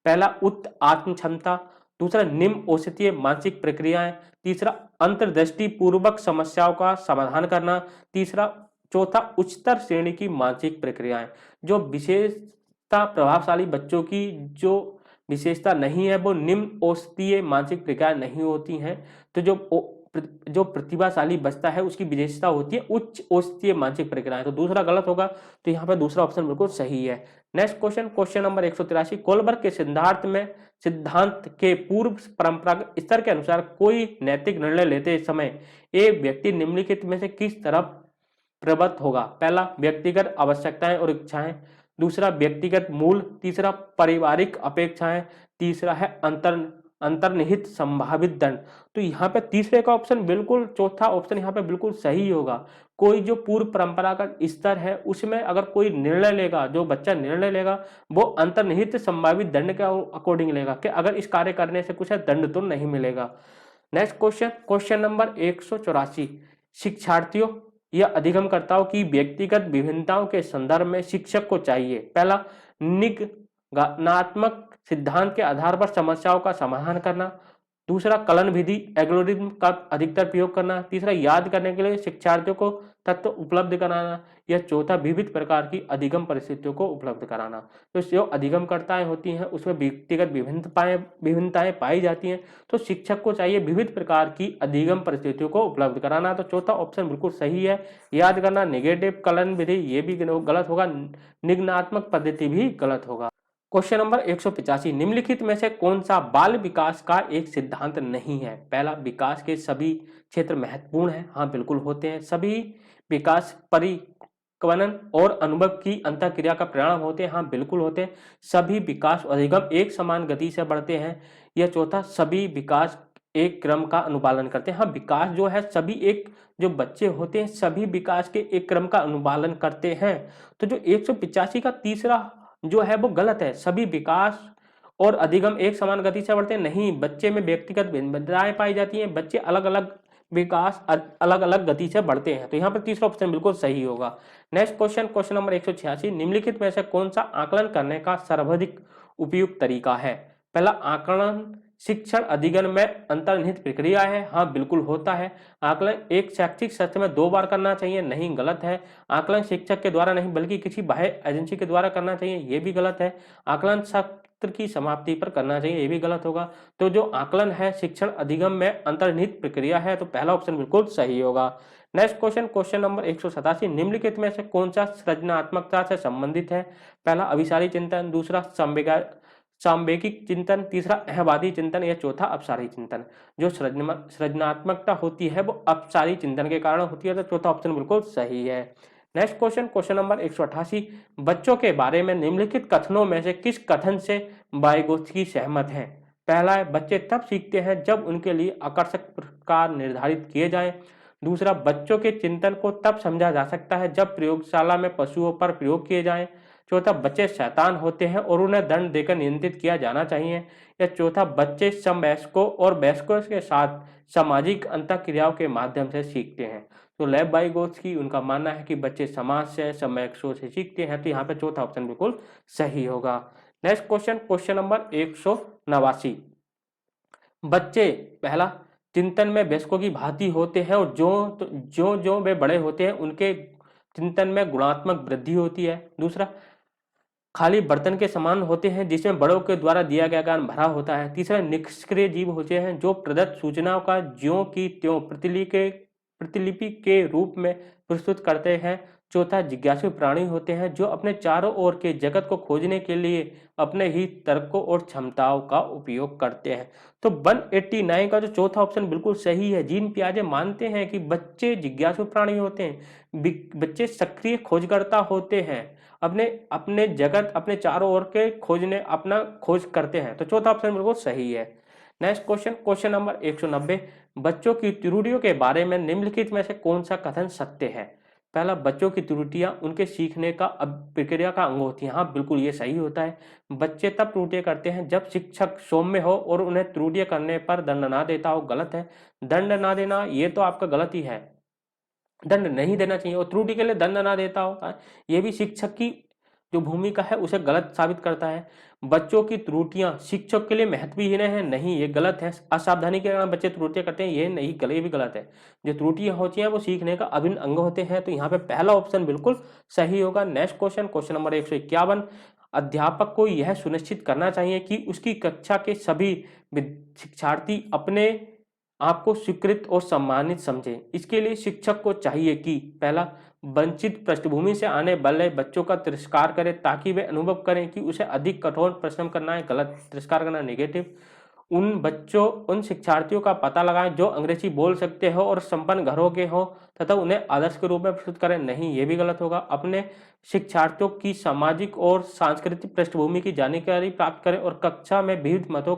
पहला उच्च आत्म क्षमता, दूसरा निम्न औषधीय मानसिक प्रक्रियाएं, तीसरा अंतर्दृष्टि पूर्वक समस्याओं का समाधान करना, तीसरा चौथा उच्चतर श्रेणी की मानसिक प्रक्रियाएं। जो विशेषता प्रभावशाली बच्चों की जो विशेषता नहीं है वो निम्न औषधीय मानसिक प्रक्रिया नहीं होती हैं, तो जो प्रतिभाशाली बचता है उसकी विशेषता होती है उच्च औषधीय मानसिक प्रक्रियाएं, तो दूसरा गलत होगा, तो यहाँ पे दूसरा ऑप्शन बिल्कुल सही है। Next question, question number 183, Kohlberg के सिद्धांत के पूर्व परंपरागत स्तर के अनुसार कोई नैतिक निर्णय लेते समय एक व्यक्ति निम्नलिखित में से किस तरफ प्रवृत्त होगा, पहला व्यक्तिगत आवश्यकताएं और इच्छाएं, दूसरा व्यक्तिगत मूल, तीसरा पारिवारिक अपेक्षाएं, तीसरा है अंतर्निहित संभावित दंड। तो यहाँ पे तीसरे का ऑप्शन बिल्कुल, चौथा ऑप्शन यहाँ पे बिल्कुल सही होगा। कोई जो पूर्व परंपरागत स्तर है उसमें अगर कोई निर्णय लेगा, जो बच्चा निर्णय लेगा वो अंतर्निहित संभावित दंड के अकॉर्डिंग लेगा कि अगर इस कार्य करने से कुछ है दंड तो नहीं मिलेगा। नेक्स्ट क्वेश्चन, क्वेश्चन नंबर 184, शिक्षार्थियों या अधिगमकर्ताओं की व्यक्तिगत विभिन्नताओं के संदर्भ में शिक्षक को चाहिए, पहला निगमनात्मक सिद्धांत के आधार पर समस्याओं का समाधान करना, दूसरा कलन विधि एल्गोरिथम का अधिकतर प्रयोग करना, तीसरा याद करने के लिए शिक्षार्थियों को तत्व उपलब्ध कराना, या चौथा विविध प्रकार की अधिगम परिस्थितियों को उपलब्ध कराना। तो जो अधिगमकर्ताएं होती हैं उसमें व्यक्तिगत विभिन्नताएं पाई जाती हैं, तो शिक्षक को चाहिए विविध प्रकार की अधिगम परिस्थितियों को उपलब्ध कराना, तो चौथा ऑप्शन बिल्कुल सही है। याद करना नेगेटिव, कलन विधि ये भी गलत होगा, निगमनात्मक पद्धति भी गलत होगा। क्वेश्चन नंबर 185, निम्नलिखित में से कौन सा बाल विकास का एक सिद्धांत नहीं है, पहला विकास के सभी क्षेत्र महत्वपूर्ण हैं, हाँ बिल्कुल होते हैं, सभी विकास कवनन और अनुभव की अंतःक्रिया का परिणाम होते हैं। हाँ, बिल्कुल होते हैं। सभी विकास और अधिगम एक समान गति से बढ़ते हैं। यह चौथा, सभी विकास एक क्रम का अनुपालन करते हैं। हाँ, विकास जो है सभी एक, जो बच्चे होते हैं सभी विकास के एक क्रम का अनुपालन करते हैं। तो जो 185 का तीसरा जो है वो गलत है। सभी विकास और अधिगम एक समान गति से बढ़ते हैं नहीं, बच्चे में व्यक्तिगत भिन्नताएं पाई जाती हैं। बच्चे अलग अलग विकास अलग अलग गति से बढ़ते हैं। तो यहाँ पर तीसरा ऑप्शन बिल्कुल सही होगा। नेक्स्ट क्वेश्चन, क्वेश्चन नंबर 186, निम्नलिखित में से कौन सा आकलन करने का सर्वाधिक उपयुक्त तरीका है? पहला, आकलन शिक्षण अधिगम में अंतर्निहित प्रक्रिया है। हाँ, बिल्कुल होता है। आकलन एक शैक्षिक सत्र में 2 बार करना चाहिए नहीं, गलत है। आकलन शिक्षक के द्वारा नहीं बल्कि किसी बाह्य एजेंसी के द्वारा करना चाहिए, ये भी गलत है। आकलन सत्र की समाप्ति पर करना चाहिए, ये भी गलत होगा। तो जो आकलन है शिक्षण अधिगम में अंतर्निहित प्रक्रिया है, तो पहला ऑप्शन बिल्कुल सही होगा। नेक्स्ट क्वेश्चन, क्वेश्चन नंबर 187, निम्नलिखित में से कौन सा सृजनात्मकता से संबंधित है? पहला, अभिसारी चिंतन, दूसरा सांवेगिक चिंतन, तीसरा अहवादी चिंतन, या चौथा अपसारी चिंतन। जो सृजनात्मकता होती है वो अपसारी चिंतन के कारण होती है, तो चौथा ऑप्शन बिल्कुल सही है। नेक्स्ट क्वेश्चन, क्वेश्चन नंबर 188, बच्चों के बारे में निम्नलिखित कथनों में से किस कथन से वाइगोत्स्की सहमत है? पहला है, बच्चे तब सीखते हैं जब उनके लिए आकर्षक प्रकार निर्धारित किए जाएं। दूसरा, बच्चों के चिंतन को तब समझा जा सकता है जब प्रयोगशाला में पशुओं पर प्रयोग किए जाएं। चौथा, बच्चे शैतान होते हैं और उन्हें दंड देकर नियंत्रित किया जाना चाहिए। या चौथा, बच्चे समवयस्कों और वयस्कों के साथ सामाजिक अंतःक्रियाओं के माध्यम से सीखते हैं। तो लेव वाइगोत्स्की उनका मानना है कि बच्चे समाज से समवयस्कों से सीखते हैं, तो यहाँ पे चौथा ऑप्शन बिल्कुल सही होगा। नेक्स्ट क्वेश्चन, क्वेश्चन नंबर 189, बच्चे पहला चिंतन में वयस्कों की भांति होते हैं और जो वे बड़े होते हैं उनके चिंतन में गुणात्मक वृद्धि होती है। दूसरा, खाली बर्तन के समान होते हैं जिसमें बड़ों के द्वारा दिया गया ज्ञान भरा होता है। तीसरा, निष्क्रिय जीव होते हैं जो प्रदत्त सूचनाओं का ज्यों की त्यों प्रतिलिपि के रूप में प्रस्तुत करते हैं। चौथा, जिज्ञासु प्राणी होते हैं जो अपने चारों ओर के जगत को खोजने के लिए अपने ही तर्कों और क्षमताओं का उपयोग करते हैं। तो 189 का जो चौथा ऑप्शन बिल्कुल सही है। जीन पियाजे मानते हैं कि बच्चे जिज्ञासु प्राणी होते हैं, बच्चे सक्रिय खोजकर्ता होते हैं, अपने अपने जगत अपने चारों ओर के खोजने अपना खोज करते हैं। तो चौथा ऑप्शन बिल्कुल सही है। नेक्स्ट क्वेश्चन, क्वेश्चन नंबर 190, बच्चों की त्रुटियों के बारे में निम्नलिखित में से कौन सा कथन सत्य है? पहला, बच्चों की त्रुटियां उनके सीखने का प्रक्रिया का अंग होती हैं। हाँ, बिल्कुल ये सही होता है। बच्चे तब त्रुटियां करते हैं जब शिक्षक सौम्य हो और उन्हें त्रुटियां करने पर दंड ना देता हो, गलत है। दंड ना देना ये तो आपका गलत ही है, दंड नहीं देना चाहिए, और त्रुटि के लिए दंड ना देता हो ये भी शिक्षक की जो भूमिका है उसे गलत साबित करता है। बच्चों की त्रुटियां शिक्षक के लिए महत्वहीन है, नहीं, ये गलत है। असावधानी के कारण बच्चे त्रुटियां करते हैं, ये नहीं, गले भी गलत है। जो त्रुटियां होती हैं वो सीखने का अभिन्न अंग होते हैं, तो यहाँ पे पहला ऑप्शन बिल्कुल सही होगा। नेक्स्ट क्वेश्चन, क्वेश्चन नंबर 151, अध्यापक को यह सुनिश्चित करना चाहिए कि उसकी कक्षा के सभी शिक्षार्थी अपने आपको स्वीकृत और सम्मानित समझे। इसके लिए शिक्षक को चाहिए कि पहला, वंचित पृष्ठभूमि से आने वाले बच्चों का तिरस्कार करे ताकि वे अनुभव करें कि उसे अधिक कठोर परिश्रम करना है, गलत। तिरस्कार करना नेगेटिव। उन शिक्षार्थियों का पता लगाएं जो अंग्रेजी बोल सकते हो और संपन्न घरों के हो तथा उन्हें आदर्श के रूप में प्रस्तुत करें, नहीं, ये भी गलत होगा। अपने शिक्षार्थियों की सामाजिक और सांस्कृतिक पृष्ठभूमि की जानकारी प्राप्त करें और कक्षा में विविध मतों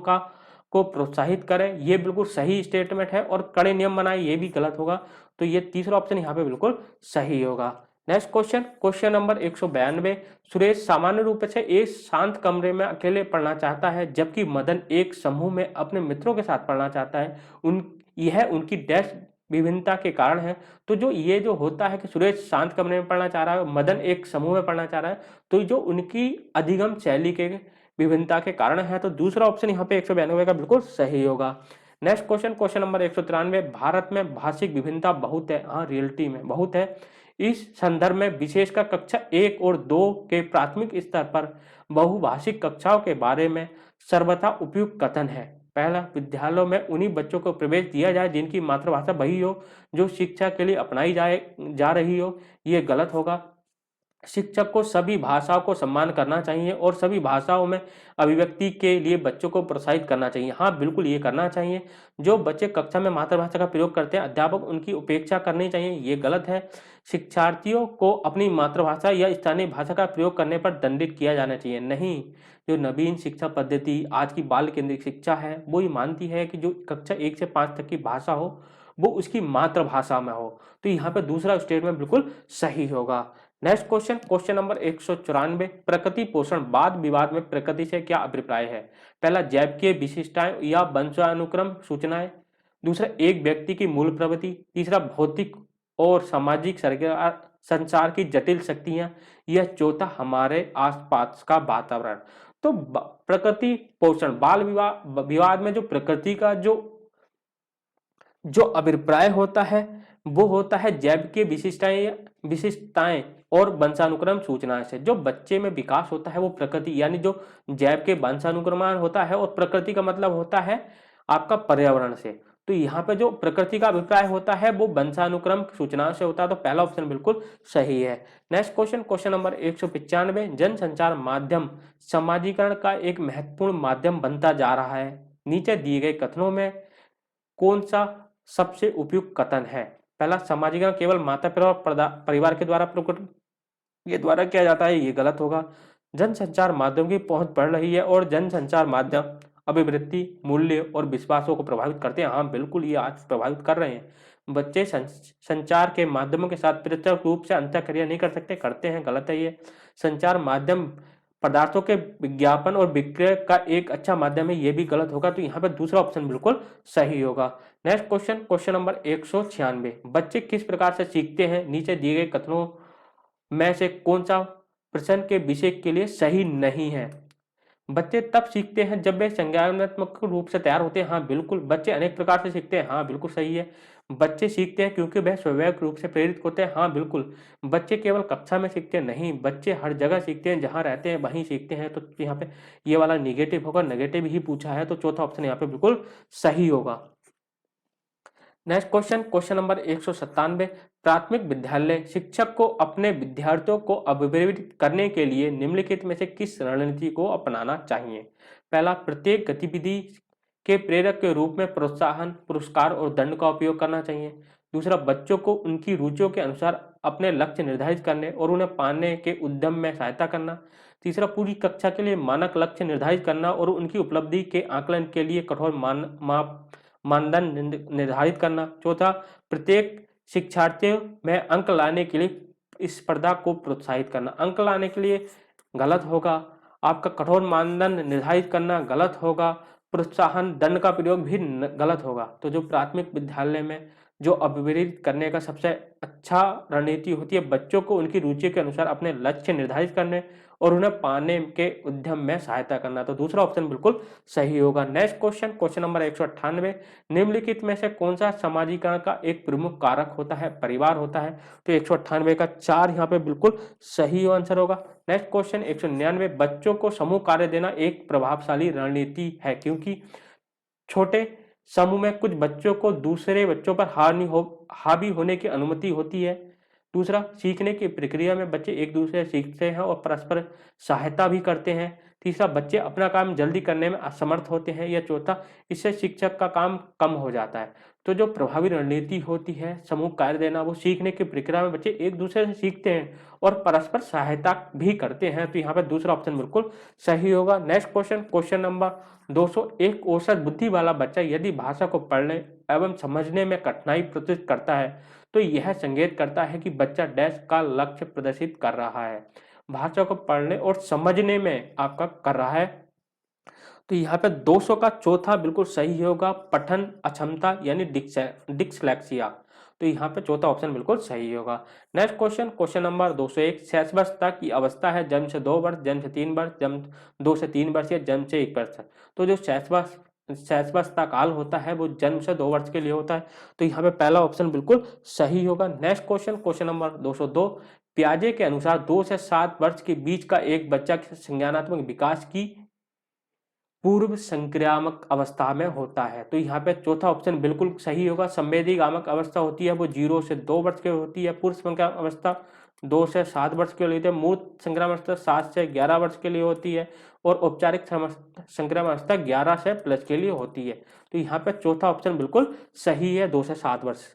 को प्रोत्साहित करें, ये बिल्कुल सही स्टेटमेंट है। और कड़े नियम बनाए, ये भी गलत होगा। तो ये तीसरा ऑप्शन यहाँ पे बिल्कुल सही होगा। Next question, question number 192, Suresh सामान्य रूप से एक शांत कमरे में अकेले पढ़ना चाहता है जबकि मदन एक समूह में अपने मित्रों के साथ पढ़ना चाहता है। यह उनकी डैश विभिन्नता के कारण है। तो जो ये जो होता है कि सुरेश शांत कमरे में पढ़ना चाह रहा है, मदन एक समूह में पढ़ना चाह रहा है, तो जो उनकी अधिगम शैली के विभिन्नता के कारण है। तो दूसरा ऑप्शन यहाँ पे 192 का बिल्कुल सही होगा। Next question, question number 193, Bharat में भाषिक विभिन्नता बहुत है। हाँ, रियलिटी में बहुत है। इस संदर्भ में विशेषकर कक्षा 1 और 2 के प्राथमिक स्तर पर बहुभाषिक कक्षाओं के बारे में सर्वथा उपयुक्त कथन है। पहला, विद्यालयों में उन्हीं बच्चों को प्रवेश दिया जाए जिनकी मातृभाषा वही हो जो शिक्षा के लिए अपनाई जा रही हो, ये गलत होगा। शिक्षक को सभी भाषाओं को सम्मान करना चाहिए और सभी भाषाओं में अभिव्यक्ति के लिए बच्चों को प्रोत्साहित करना चाहिए। हाँ, बिल्कुल ये करना चाहिए। जो बच्चे कक्षा में मातृभाषा का प्रयोग करते हैं, अध्यापक उनकी उपेक्षा करनी चाहिए, ये गलत है। शिक्षार्थियों को अपनी मातृभाषा या स्थानीय भाषा का प्रयोग करने पर दंडित किया जाना चाहिए, नहीं। जो नवीन शिक्षा पद्धति आज की बाल केंद्रित शिक्षा है, वो ये मानती है कि जो कक्षा 1 से 5 तक की भाषा हो, वो उसकी मातृभाषा में हो। तो यहाँ पे दूसरा स्टेटमेंट बिल्कुल सही होगा। नेक्स्ट क्वेश्चन, क्वेश्चन नंबर 194, प्रकृति पोषण वाद विवाद में प्रकृति से क्या अभिप्राय है? पहला, जैविकीय विशिष्टताएं या वंशानुक्रम सूचनाएं। दूसरा, एक व्यक्ति की मूल प्रवृत्ति। तीसरा, भौतिक और सामाजिक संचार की जटिल शक्तियां। यह चौथा, हमारे आसपास का वातावरण। तो प्रकृति पोषण बाल विवाद में जो प्रकृति का जो अभिप्राय होता है वो होता है जैविकीय विशिष्टताएं और वंशानुक्रम सूचना से। जो बच्चे में विकास होता है वो प्रकृति यानी जो जैव के वंशानुक्रमण होता है, और प्रकृति का मतलब होता है आपका पर्यावरण से। तो यहाँ पे जो प्रकृति का अभिप्राय होता है वो वंशानुक्रम सूचना से होता है। तो पहला ऑप्शन बिल्कुल सही है। नेक्स्ट क्वेश्चन, क्वेश्चन नंबर 195, जनसंचार माध्यम समाजीकरण का एक महत्वपूर्ण माध्यम बनता जा रहा है। नीचे दिए गए कथनों में कौन सा सबसे उपयुक्त कथन है? पहला, समाजीकरण केवल माता पिता और परिवार के द्वारा द्वारा किया जाता है, ये गलत होगा। जनसंचार माध्यम की पहुंच बढ़ रही है और जनसंचार माध्यम अभिवृत्ति, मूल्य और विश्वासों को प्रभावित करते हैं। हाँ, बिल्कुल ये आज प्रभावित कर रहे हैं। बच्चे संचार के माध्यमों के साथ प्रत्यक्ष रूप से अंतःक्रिया नहीं कर सकते, करते हैं, गलत है ये। संचार माध्यम पदार्थों के विज्ञापन और विक्रय का एक अच्छा माध्यम है, ये भी गलत होगा। तो यहाँ पे दूसरा ऑप्शन बिल्कुल सही होगा। नेक्स्ट क्वेश्चन, क्वेश्चन नंबर 196, बच्चे किस प्रकार से सीखते हैं? नीचे दिए गए कथनों में से कौन सा प्रश्न के विषय के लिए सही नहीं है? बच्चे तब सीखते हैं जब वे संज्ञानात्मक रूप से तैयार होते हैं। हाँ, बिल्कुल। बच्चे अनेक प्रकार से सीखते हैं। हाँ, बिल्कुल सही है। बच्चे सीखते हैं क्योंकि वह स्वाभाविक रूप से प्रेरित होते हैं। हाँ, बिल्कुल। बच्चे केवल कक्षा में सीखते हैं, नहीं, बच्चे हर जगह सीखते हैं, जहाँ रहते हैं वहीं सीखते हैं। तो यहाँ पे ये वाला निगेटिव होगा, नेगेटिव ही पूछा है, तो चौथा ऑप्शन यहाँ पे बिल्कुल सही होगा। नेक्स्ट क्वेश्चन, क्वेश्चन नंबर 197, प्राथमिक विद्यालय शिक्षक को अपने विद्यार्थियों को अभिप्रेरित करने के लिए निम्नलिखित में से किस रणनीति को अपनाना चाहिए? पहला, प्रत्येक गतिविधि के प्रेरक के रूप में प्रोत्साहन, पुरस्कार और दंड का उपयोग करना चाहिए। दूसरा, बच्चों को उनकी रुचियों के अनुसार अपने लक्ष्य निर्धारित करने और उन्हें पाने के उद्यम में सहायता करना। तीसरा, पूरी कक्षा के लिए मानक लक्ष्य निर्धारित करना और उनकी उपलब्धि के आकलन के लिए कठोर मानदंड निर्धारित करना। चौथा, प्रत्येक शिक्षार्थियों में अंक लाने के लिए इस स्पर्धा को प्रोत्साहित करना। अंक लाने के लिए गलत होगा। आपका कठोर मानदंड निर्धारित करना गलत होगा। प्रोत्साहन, दंड का प्रयोग भी गलत होगा। तो जो प्राथमिक विद्यालय में जो अभिप्रेरित करने का सबसे अच्छा रणनीति होती है, बच्चों को उनकी रुचि के अनुसार अपने लक्ष्य निर्धारित करने और उन्हें पाने के उद्यम में सहायता करना। तो दूसरा ऑप्शन बिल्कुल सही होगा। नेक्स्ट क्वेश्चन, क्वेश्चन नंबर 198, निम्नलिखित में से कौन सा समाजीकरण का एक प्रमुख कारक होता है? परिवार होता है। तो 198 का 4 यहाँ पे बिल्कुल सही आंसर होगा। नेक्स्ट क्वेश्चन 199, बच्चों को समूह कार्य देना एक प्रभावशाली रणनीति है क्योंकि छोटे समूह में कुछ बच्चों को दूसरे बच्चों पर हावी होने की अनुमति होती है। दूसरा, सीखने की प्रक्रिया में बच्चे एक दूसरे से सीखते हैं और परस्पर सहायता भी करते हैं। तीसरा, बच्चे अपना काम जल्दी करने में असमर्थ होते हैं। या चौथा, इससे शिक्षक का काम कम हो जाता है। तो जो प्रभावी रणनीति होती है समूह कार्य देना, वो सीखने की प्रक्रिया में बच्चे एक दूसरे से सीखते हैं और परस्पर सहायता भी करते हैं। तो यहाँ पर दूसरा ऑप्शन बिल्कुल सही होगा। नेक्स्ट क्वेश्चन, क्वेश्चन नंबर 201, औसत बुद्धि वाला बच्चा यदि भाषा को पढ़ने एवं समझने में कठिनाई प्रदर्शित करता है तो यह संकेत करता है कि बच्चा डैश का लक्ष्य प्रदर्शित कर रहा है। भाषा को पढ़ने और समझने में आपका कर रहा है। तो यहाँ पे 200 का चौथा बिल्कुल सही होगा, पठन अक्षमता यानी डिस्लेक्सिया। तो यहाँ पे चौथा ऑप्शन बिल्कुल सही होगा। नेक्स्ट क्वेश्चन, क्वेश्चन नंबर 201, शैशवावस्था की अवस्था है जन्म से 2 वर्ष, जन्म से 3 वर्ष, जन्म 2 से 3 वर्ष या जन्म से 1 वर्ष। तो जो शैशवावस्था काल होता है वो जन्म से 2 वर्ष के लिए होता है। तो यहाँ पे पहला ऑप्शन बिल्कुल सही होगा। नेक्स्ट क्वेश्चन, क्वेश्चन नंबर 202, पियाजे के अनुसार 2 से 7 वर्ष के बीच का एक बच्चा संज्ञानात्मक विकास की पूर्व संक्रामक अवस्था में होता है। तो यहाँ पे चौथा ऑप्शन बिल्कुल सही होगा। संवेदीगामक अवस्था होती है वो 0 से 2 वर्ष की होती है। पूर्व संक्रामक अवस्था 2 से 7 वर्ष के लिए होती है। मूर्त संक्रामक 7 से 11 वर्ष के लिए होती है और औपचारिक संक्रामक 11 से प्लस के लिए होती है। तो यहाँ पे चौथा ऑप्शन बिल्कुल सही है, 2 से 7 वर्ष।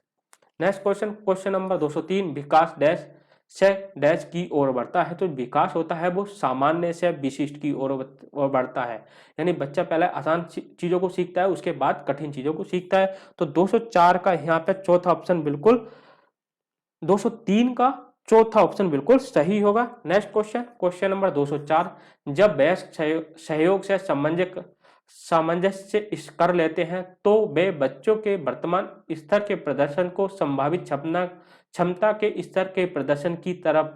नेक्स्ट क्वेश्चन, क्वेश्चन नंबर 203, विकास डैश से डैश की ओर बढ़ता है। तो विकास होता है वो सामान्य से विशिष्ट की ओर बढ़ता है, यानी बच्चा पहले आसान चीजों को सीखता है, उसके बाद कठिन चीजों को सीखता है। तो 204 का यहाँ पे चौथा ऑप्शन बिल्कुल, 203 का चौथा ऑप्शन बिल्कुल सही होगा। नेक्स्ट क्वेश्चन, क्वेश्चन नंबर 204, जब वयस्क सहयोग से सामंजस्य कर लेते हैं तो वे बच्चों के वर्तमान स्तर के प्रदर्शन को संभावित क्षमता के स्तर के प्रदर्शन की तरफ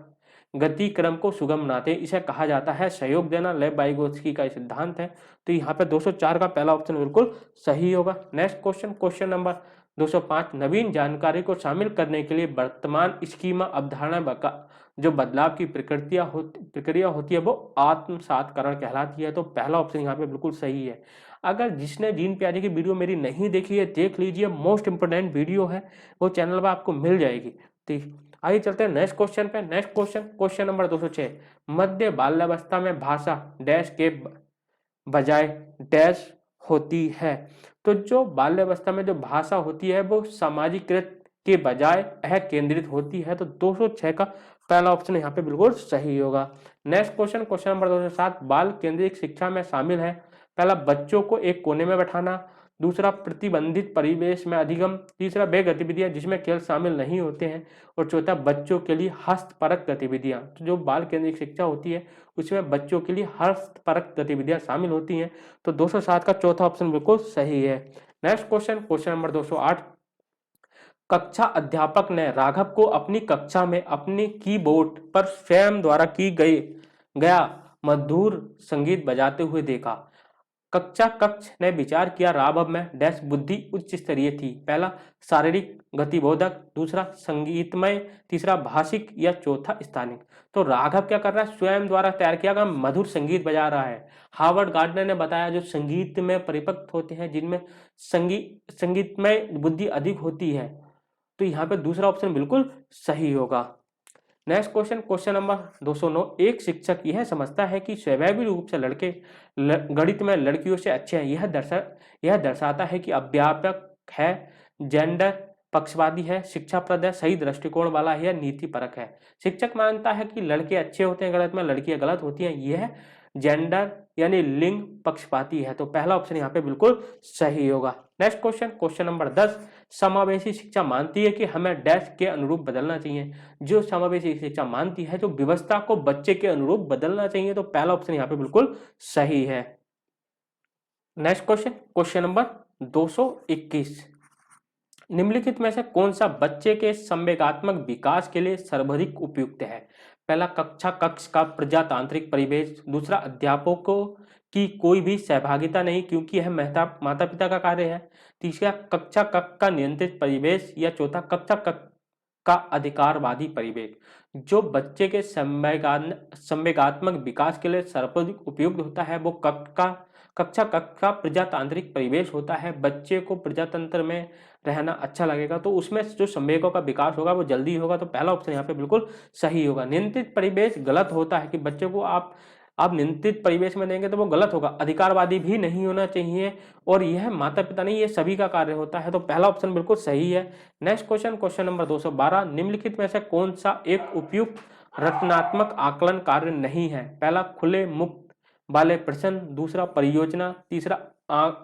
गति क्रम को सुगम बनाते हैं। इसे कहा जाता है सहयोग देना। लेव वाइगोत्स्की का सिद्धांत है। तो यहाँ पे 204 का पहला ऑप्शन बिल्कुल सही होगा। नेक्स्ट क्वेश्चन, क्वेश्चन नंबर 205, नवीन जानकारी को शामिल करने के लिए वर्तमान स्कीमा अवधारणा का जो बदलाव की प्रक्रिया होती है वो आत्मसातकरण कहलाती है। तो पहला ऑप्शन यहाँ पे बिल्कुल सही है। अगर जिसने जीन प्यारे की वीडियो मेरी नहीं देखी है देख लीजिए, मोस्ट इंपोर्टेंट वीडियो है, वो चैनल पर आपको मिल जाएगी। ठीक, आइए चलते हैं नेक्स्ट क्वेश्चन पे। नेक्स्ट क्वेश्चन, क्वेश्चन नंबर 206, मध्य बाल्यावस्था में भाषा डैश के बजाय डैश होती है। तो जो बाल्यावस्था में जो भाषा होती है वो सामाजिकृत के बजाय केंद्रित होती है। तो 206 का पहला ऑप्शन यहाँ पे बिल्कुल सही होगा। नेक्स्ट क्वेश्चन, क्वेश्चन नंबर 207, बाल केंद्रित शिक्षा में शामिल है। पहला, बच्चों को एक कोने में बैठाना। दूसरा, प्रतिबंधित परिवेश में अधिगम। तीसरा, वे गतिविधियां जिसमें खेल शामिल नहीं होते हैं। और चौथा, बच्चों के लिए हस्तपरक गतिविधियां। तो जो बाल केंद्रित शिक्षा होती है उसमें बच्चों के लिए हस्तपरक गतिविधियां शामिल होती हैं। तो 207 का चौथा ऑप्शन बिल्कुल सही है। नेक्स्ट क्वेश्चन, क्वेश्चन नंबर 208, कक्षा अध्यापक ने राघव को अपनी कक्षा में अपने कीबोर्ड पर स्वयं द्वारा की गया मधुर संगीत बजाते हुए देखा। कक्षा कक्ष ने विचार किया राघव में डैश बुद्धि उच्च स्तरीय थी। पहला, शारीरिक गतिबोधक। दूसरा, संगीतमय। तीसरा, भाषिक। या चौथा, स्थानिक। तो राघव क्या कर रहा है, स्वयं द्वारा तैयार किया गया मधुर संगीत बजा रहा है। हार्वर्ड गार्डनर ने बताया जो संगीत में परिपक्व होते हैं, जिनमें संगीतमय बुद्धि अधिक होती है। तो यहाँ पे दूसरा ऑप्शन बिल्कुल सही होगा। नेक्स्ट क्वेश्चन, क्वेश्चन नंबर 209, एक शिक्षक यह समझता है कि स्वाभाविक रूप से लड़के गणित में लड़कियों से अच्छे हैं। यह दर्शाता है कि अध्यापक है, जेंडर पक्षपाती है, शिक्षाप्रद है, सही दृष्टिकोण वाला है या नीति परक है। शिक्षक मानता है कि लड़के अच्छे होते हैं गणित में, लड़कियां गलत होती हैं। यह जेंडर यानी लिंग पक्षपाती है। तो पहला ऑप्शन यहाँ पे बिल्कुल सही होगा। नेक्स्ट क्वेश्चन, क्वेश्चन नंबर 10, समावेशी शिक्षा मानती है कि हमें डैश के अनुरूप बदलना चाहिए। जो समावेशी शिक्षा मानती है जो व्यवस्था को बच्चे के अनुरूप बदलना चाहिए। तो पहला ऑप्शन यहाँ पे बिल्कुल सही है। नेक्स्ट क्वेश्चन, क्वेश्चन नंबर 221, निम्नलिखित में से कौन सा बच्चे के संवेगात्मक विकास के लिए सर्वाधिक उपयुक्त है। पहला, कक्षा कक्ष का प्रजातांत्रिक परिवेश। दूसरा, अध्यापकों की कोई भी सहभागिता नहीं क्योंकि यह माता पिता का कार्य है। तीसरा, कक्षा कक्ष का नियंत्रित परिवेश। या चौथा, कक्षा कक्ष का अधिकारवादी परिवेश। जो बच्चे के संवेगात्मक विकास के लिए सर्वाधिक उपयुक्त होता है वो कक्षा का प्रजातांत्रिक परिवेश होता है। बच्चे को प्रजातंत्र में रहना अच्छा लगेगा तो उसमें जो संवेगों का विकास होगा वो जल्दी होगा। तो पहला ऑप्शन यहाँ पे बिल्कुल सही होगा। नियंत्रित परिवेश गलत होता है कि बच्चे को आप नियंत्रित परिवेश में देंगे तो वो गलत होगा। अधिकारवादी भी नहीं होना चाहिए और यह माता पिता नहीं, ये सभी का कार्य होता है। तो पहला ऑप्शन बिल्कुल सही है। नेक्स्ट क्वेश्चन, क्वेश्चन नंबर 212, निम्नलिखित में से कौन सा एक उपयुक्त रचनात्मक आकलन कार्य नहीं है। पहला, खुले मुक्त वाले प्रश्न। दूसरा, परियोजना। तीसरा,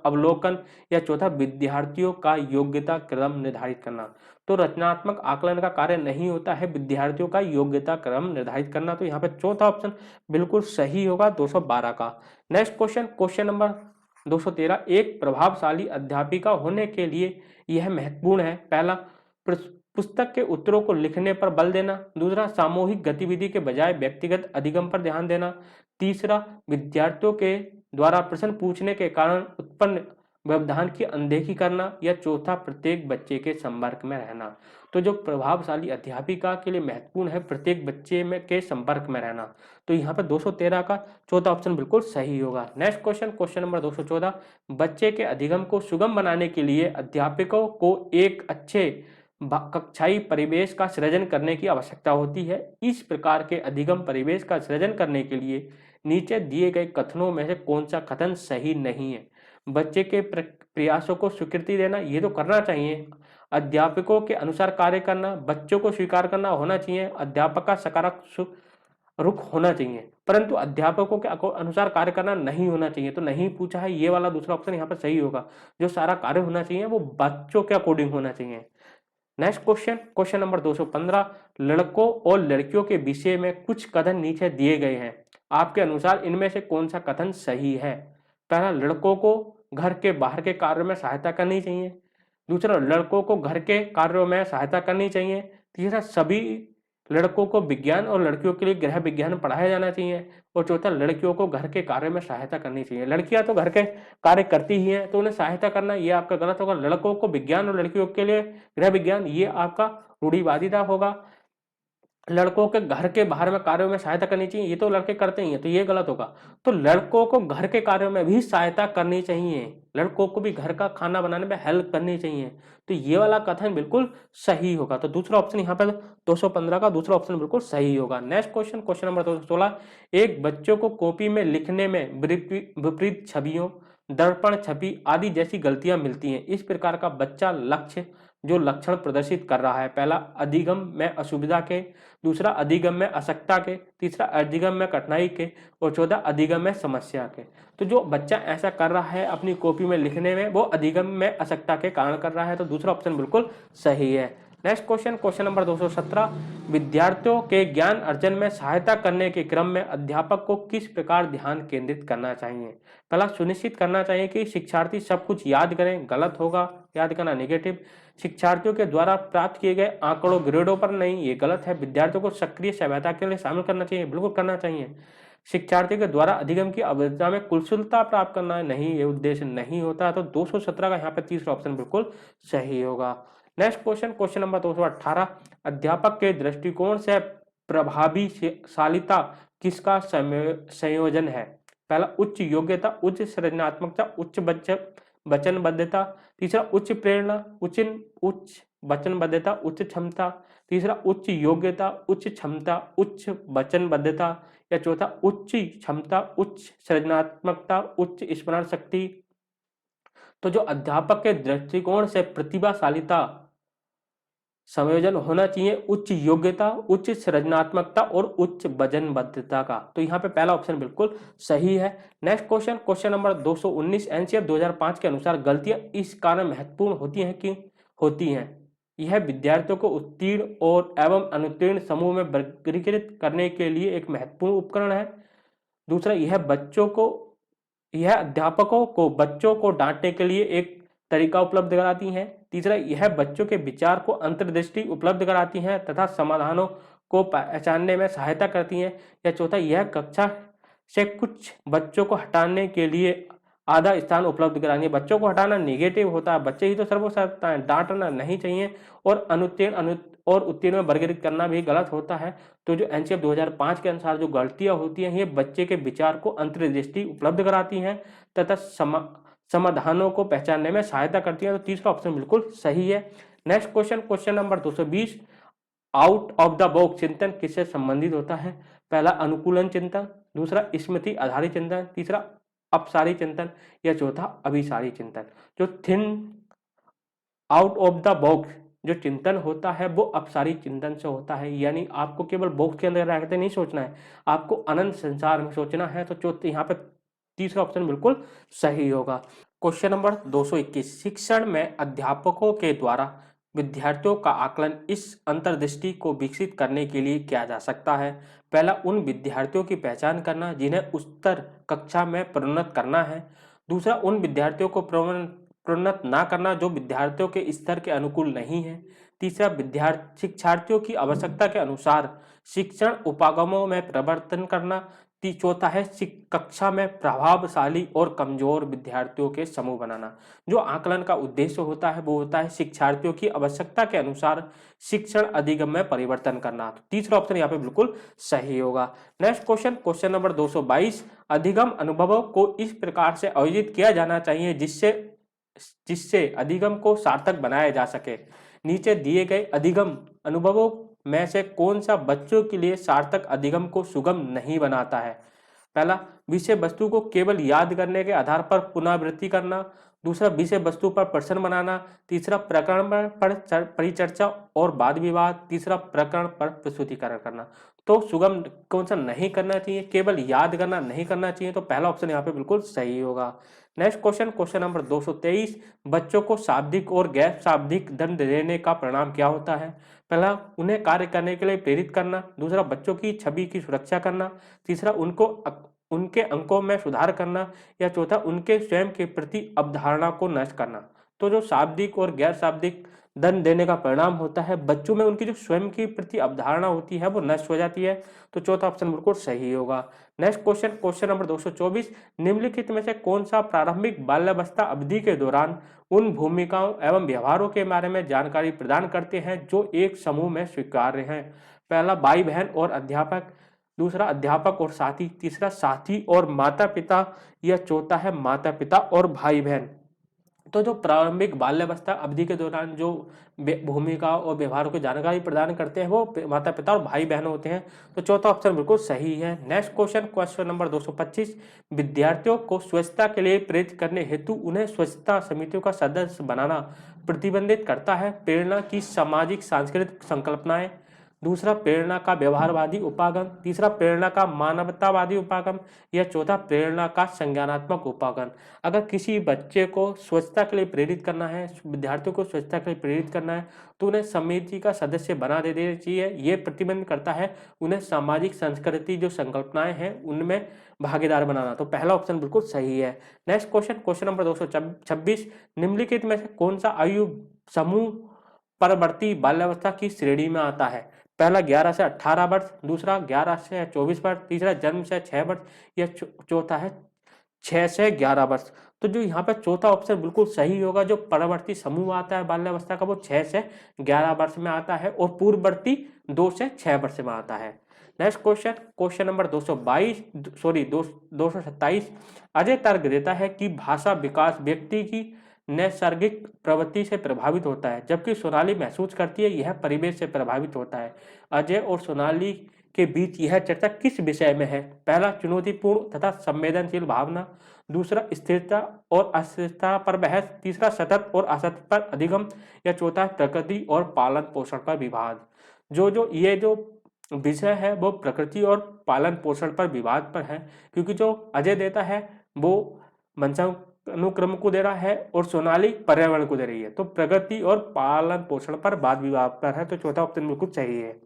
अवलोकन। या चौथा, विद्यार्थियों का योग्यता क्रम निर्धारित करना। तो रचनात्मक आकलन का कार्य नहीं होता है विद्यार्थियों का योग्यता क्रम निर्धारित करना। तो यहाँ पे चौथा ऑप्शन बिल्कुल सही होगा 212 का। नेक्स्ट क्वेश्चन, क्वेश्चन नंबर 213, एक प्रभावशाली अध्यापिका होने के लिए यह महत्वपूर्ण है। पहला, पुस्तक के उत्तरों को लिखने पर बल देना। दूसरा, सामूहिक गतिविधि के बजाय व्यक्तिगत अधिगम पर ध्यान देना। तीसरा, विद्यार्थियों के द्वारा प्रश्न पूछने के कारण उत्पन्न व्यवधान की अनदेखी करना। या चौथा, प्रत्येक बच्चे के संपर्क में रहना। तो जो प्रभावशाली अध्यापिका के लिए महत्वपूर्ण है प्रत्येक बच्चे में के संपर्क में रहना। तो यहाँ पे 213 का चौथा ऑप्शन बिल्कुल सही होगा। नेक्स्ट क्वेश्चन, क्वेश्चन नंबर 214, बच्चे के अधिगम को सुगम बनाने के लिए अध्यापकों को एक अच्छे कक्षाई परिवेश का सृजन करने की आवश्यकता होती है। इस प्रकार के अधिगम परिवेश का सृजन करने के लिए नीचे दिए गए कथनों में से कौन सा कथन सही नहीं है? बच्चे के प्रयासों को स्वीकृति देना, ये तो करना चाहिए। अध्यापकों के अनुसार कार्य करना, बच्चों को स्वीकार करना होना चाहिए। अध्यापक का सकारात्मक रुख होना चाहिए, परंतु अध्यापकों के अनुसार कार्य करना नहीं होना चाहिए। तो नहीं पूछा है, ये वाला दूसरा ऑप्शन यहाँ पर सही होगा। जो सारा कार्य होना चाहिए वो बच्चों के अकॉर्डिंग होना चाहिए। नेक्स्ट क्वेश्चन, क्वेश्चन नंबर 215, लड़कों और लड़कियों के विषय में कुछ कथन नीचे दिए गए हैं। आपके अनुसार इनमें से कौन सा कथन सही है? पहला, लड़कों को घर के बाहर के कार्यों में सहायता करनी चाहिए। दूसरा, लड़कों को घर के कार्यों में सहायता करनी चाहिए। तीसरा, सभी लड़कों को विज्ञान और लड़कियों के लिए गृह विज्ञान पढ़ाया जाना चाहिए। और चौथा, लड़कियों को घर के कार्य में सहायता करनी चाहिए। लड़कियां तो घर के कार्य करती ही हैं, तो उन्हें सहायता करना ये आपका गलत होगा। लड़कों को विज्ञान और लड़कियों के लिए गृह विज्ञान, ये आपका रूढ़िवादिता होगा। लड़कों के घर के बाहर में कार्यों में सहायता करनी चाहिए, ये तो लड़के करते ही हैं, तो ये गलत होगा। तो लड़कों को घर के कार्यों में भी सहायता करनी चाहिए, लड़कों को भी घर का खाना बनाने में हेल्प करनी चाहिए। तो ये वाला कथन बिल्कुल सही होगा। तो दूसरा ऑप्शन यहाँ पर 215 का दूसरा ऑप्शन बिल्कुल सही होगा। नेक्स्ट क्वेश्चन, क्वेश्चन नंबर 216, एक बच्चों को कॉपी में लिखने में विपरीत छवियों, दर्पण छवि आदि जैसी गलतियां मिलती हैं। इस प्रकार का बच्चा लक्ष्य जो लक्षण प्रदर्शित कर रहा है, पहला अधिगम में असुविधा के, दूसरा अधिगम में असक्ता के, तीसरा अधिगम में कठिनाई के, और चौथा अधिगम में समस्या के। तो जो बच्चा ऐसा कर रहा है अपनी कॉपी में लिखने में, वो अधिगम में असक्ता के कारण कर रहा है। तो दूसरा ऑप्शन बिल्कुल सही है। नेक्स्ट क्वेश्चन, क्वेश्चन नंबर 217, विद्यार्थियों के ज्ञान अर्जन में सहायता करने के क्रम में अध्यापक को किस प्रकार ध्यान केंद्रित करना चाहिए? पहला, सुनिश्चित करना चाहिए कि शिक्षार्थी सब कुछ याद करें, गलत होगा, याद करना नेगेटिव। शिक्षार्थियों के द्वारा प्राप्त किए गए आंकड़ों ग्रेडों पर नहीं, ये गलत है। विद्यार्थियों को सक्रिय सहभागिता के लिए शामिल करना चाहिए, बिल्कुल करना चाहिए। शिक्षार्थी के द्वारा अधिगम की अवधारणा में कुशलता प्राप्त करना है, नहीं, ये उद्देश्य नहीं होता। तो 217 का यहाँ पे तीसरा ऑप्शन बिल्कुल सही होगा। नेक्स्ट क्वेश्चन, क्वेश्चन नंबर 218, अध्यापक के दृष्टिकोण से प्रभावशालिता किसका संयोजन है? पहला, उच्च योग्यता, उच्च सृजनात्मकता, उच्च वचनबद्धता। तीसरा, उच्च प्रेरणा, उच्च वचनबद्धता, उच्च क्षमता। तीसरा, उच्च योग्यता, उच्च क्षमता, उच्च वचनबद्धता। या चौथा, उच्च क्षमता, उच्च सृजनात्मकता, उच्च स्मरण शक्ति। तो जो अध्यापक के दृष्टिकोण से प्रतिभाशालिता संयोजन होना चाहिए उच्च योग्यता, उच्च सृजनात्मकता और उच्च वचनबद्धता का। तो यहाँ पे पहला ऑप्शन बिल्कुल सही है। Next question, question number 219, NCF 2005 के अनुसार गलतियां इस कारण महत्वपूर्ण होती हैं कि होती हैं यह विद्यार्थियों को उत्तीर्ण और एवं अनुत्तीर्ण समूह में वर्गीकृत करने के लिए एक महत्वपूर्ण उपकरण है। दूसरा, यह अध्यापकों को बच्चों को डांटने के लिए एक तरीका उपलब्ध कराती हैं। तीसरा, यह बच्चों के विचार को अंतर्दृष्टि उपलब्ध कराती हैं तथा समाधानों को पहचानने में सहायता करती हैं। या चौथा, यह कक्षा से कुछ बच्चों को हटाने के लिए आधा स्थान उपलब्ध करानी है। बच्चों को हटाना नेगेटिव होता है, बच्चे ही तो सर्वश्रेष्ठ हैं, डांटना नहीं चाहिए। और अनुत्तीर्ण और उत्तीर्ण में वर्गीकृत करना भी गलत होता है। तो जो एनसीएफ 2005 के अनुसार जो गलतियां होती हैं, ये बच्चे के विचार को अंतर्दृष्टि उपलब्ध कराती हैं तथा समाधानों को पहचानने में सहायता करती है। तो तीसरा ऑप्शन बिल्कुल सही है। Next question, question number 220, out of the box चिंतन किससे संबंधित होता है? पहला, अनुकूलन चिंतन। दूसरा, स्मृति आधारित चिंतन। तीसरा, अपसारी चिंतन। या चौथा, अभिसारी चिंतन। जो आउट ऑफ द बॉक्स जो चिंतन होता है वो अपसारी चिंतन से होता है, यानी आपको केवल बॉक्स के अंदर रहते नहीं सोचना है, आपको अनंत संसार में सोचना है। तो चौथे यहाँ पे तीसरा ऑप्शन बिल्कुल सही होगा। क्वेश्चन नंबर 221, शिक्षण में अध्यापकों के द्वारा विद्यार्थियों का आकलन इस अंतर्दृष्टि को विकसित करने के लिए किया जा सकता है। पहला, उन विद्यार्थियों की पहचान करना जिन्हें उच्चतर कक्षा में प्रोन्नत करना है। दूसरा, उन विद्यार्थियों को प्रोन्नत ना करना जो विद्यार्थियों के स्तर के अनुकूल नहीं है। तीसरा, शिक्षार्थियों की आवश्यकता के अनुसार शिक्षण उपागमों में परिवर्तन करना। चौथा है कक्षा में प्रभावशाली और कमजोर विद्यार्थियों के समूह बनाना। जो आकलन का उद्देश्य होता है वो होता है शिक्षार्थियों की आवश्यकता के अनुसार शिक्षण अधिगम में परिवर्तन करना। तो तीसरा ऑप्शन यहाँ पे बिल्कुल सही होगा। नेक्स्ट क्वेश्चन, क्वेश्चन नंबर 222, अधिगम अनुभवों को इस प्रकार से आयोजित किया जाना चाहिए जिससे अधिगम को सार्थक बनाया जा सके। नीचे दिए गए अधिगम अनुभवों में से कौन सा बच्चों के लिए सार्थक अधिगम को सुगम नहीं बनाता है? पहला, विषय वस्तु को केवल याद करने के आधार पर पुनरावृत्ति करना। दूसरा, विषय वस्तु पर प्रश्न बनाना। तीसरा, प्रकरण पर परिचर्चा और वाद विवाद। तीसरा, प्रकरण पर प्रस्तुतिकरण करना। तो सुगम कौन सा नहीं करना चाहिए? केवल याद करना नहीं करना चाहिए। तो पहला ऑप्शन यहाँ पे बिल्कुल सही होगा। नेक्स्ट क्वेश्चन, क्वेश्चन नंबर 223, बच्चों को शाब्दिक और गैर शाब्दिक दंड देने का परिणाम क्या होता है? पहला, उन्हें कार्य करने के लिए प्रेरित करना। दूसरा, बच्चों की छवि की सुरक्षा करना। तीसरा, उनके अंकों में सुधार करना। या चौथा, उनके स्वयं के प्रति अवधारणा को नष्ट करना। तो जो शाब्दिक और गैर शाब्दिक दंड देने का परिणाम होता है, बच्चों में उनकी जो स्वयं के प्रति अवधारणा होती है वो नष्ट हो जाती है। तो चौथा ऑप्शन बिल्कुल सही होगा। नेक्स्ट क्वेश्चन, क्वेश्चन नंबर 224, निम्नलिखित में से कौन सा प्रारंभिक बाल्यावस्था अवधि के दौरान उन भूमिकाओं एवं व्यवहारों के बारे में जानकारी प्रदान करते हैं जो एक समूह में स्वीकार्य हैं? पहला, भाई बहन और अध्यापक। दूसरा, अध्यापक और साथी। तीसरा, साथी और माता पिता। या चौथा है माता पिता और भाई बहन। तो जो प्रारंभिक बाल्यावस्था अवधि के दौरान जो भूमिका और व्यवहारों की जानकारी प्रदान करते हैं वो माता पिता और भाई बहन होते हैं। तो चौथा ऑप्शन बिल्कुल सही है। नेक्स्ट क्वेश्चन, क्वेश्चन नंबर 225, विद्यार्थियों को स्वच्छता के लिए प्रेरित करने हेतु उन्हें स्वच्छता समितियों का सदस्य बनाना प्रतिबंधित करता है? प्रेरणा की सामाजिक सांस्कृतिक संकल्पनाएं। दूसरा, प्रेरणा का व्यवहारवादी उपागम। तीसरा, प्रेरणा का मानवतावादी उपागम। या चौथा, प्रेरणा का संज्ञानात्मक उपागम। अगर किसी बच्चे को स्वच्छता के लिए प्रेरित करना है, विद्यार्थियों को स्वच्छता के लिए प्रेरित करना है, तो उन्हें समिति का सदस्य बना दे देना चाहिए। ये प्रतिबंध करता है उन्हें सामाजिक संस्कृति जो संकल्पनाएं हैं उनमें भागीदार बनाना। तो पहला ऑप्शन बिल्कुल सही है। नेक्स्ट क्वेश्चन, क्वेश्चन नंबर 226, निम्नलिखित में से कौन सा आयु समूह परवर्ती बाल्यावस्था की श्रेणी में आता है? पहला, 11 से 18 वर्ष। दूसरा, 11 से 24 वर्ष। तीसरा, जन्म से 6 वर्ष। या चौथा है 6 से 11 वर्ष। तो जो यहाँ पे चौथा ऑप्शन बिल्कुल सही होगा। जो परवर्ती समूह आता है बाल्यावस्था का वो 6 से 11 वर्ष में आता है और पूर्ववर्ती 2 से 6 वर्ष में आता है। Next question, question number 227, Ajay तर्क देता है कि भाषा विकास व्यक्ति की नैसर्गिक प्रवृत्ति से प्रभावित होता है, जबकि सोनाली महसूस करती है यह परिवेश से प्रभावित होता है। अजय और सोनाली के बीच यह चर्चा किस विषय में है? पहला, चुनौतीपूर्ण तथा संवेदनशील भावना। दूसरा, स्थिरता और अस्थिरता पर बहस। तीसरा, सतत और असतत पर अधिगम। या चौथा, प्रकृति और पालन पोषण पर विवाद। ये जो विषय है वो प्रकृति और पालन पोषण पर विवाद पर है, क्योंकि जो अजय देता है वो वंशानुक्रम को दे रहा है और सोनाली पर्यावरण को दे रही है। तो प्रगति और पालन पोषण पर वाद विवाद पर है। तो चौथा ऑप्शन बिल्कुल सही है।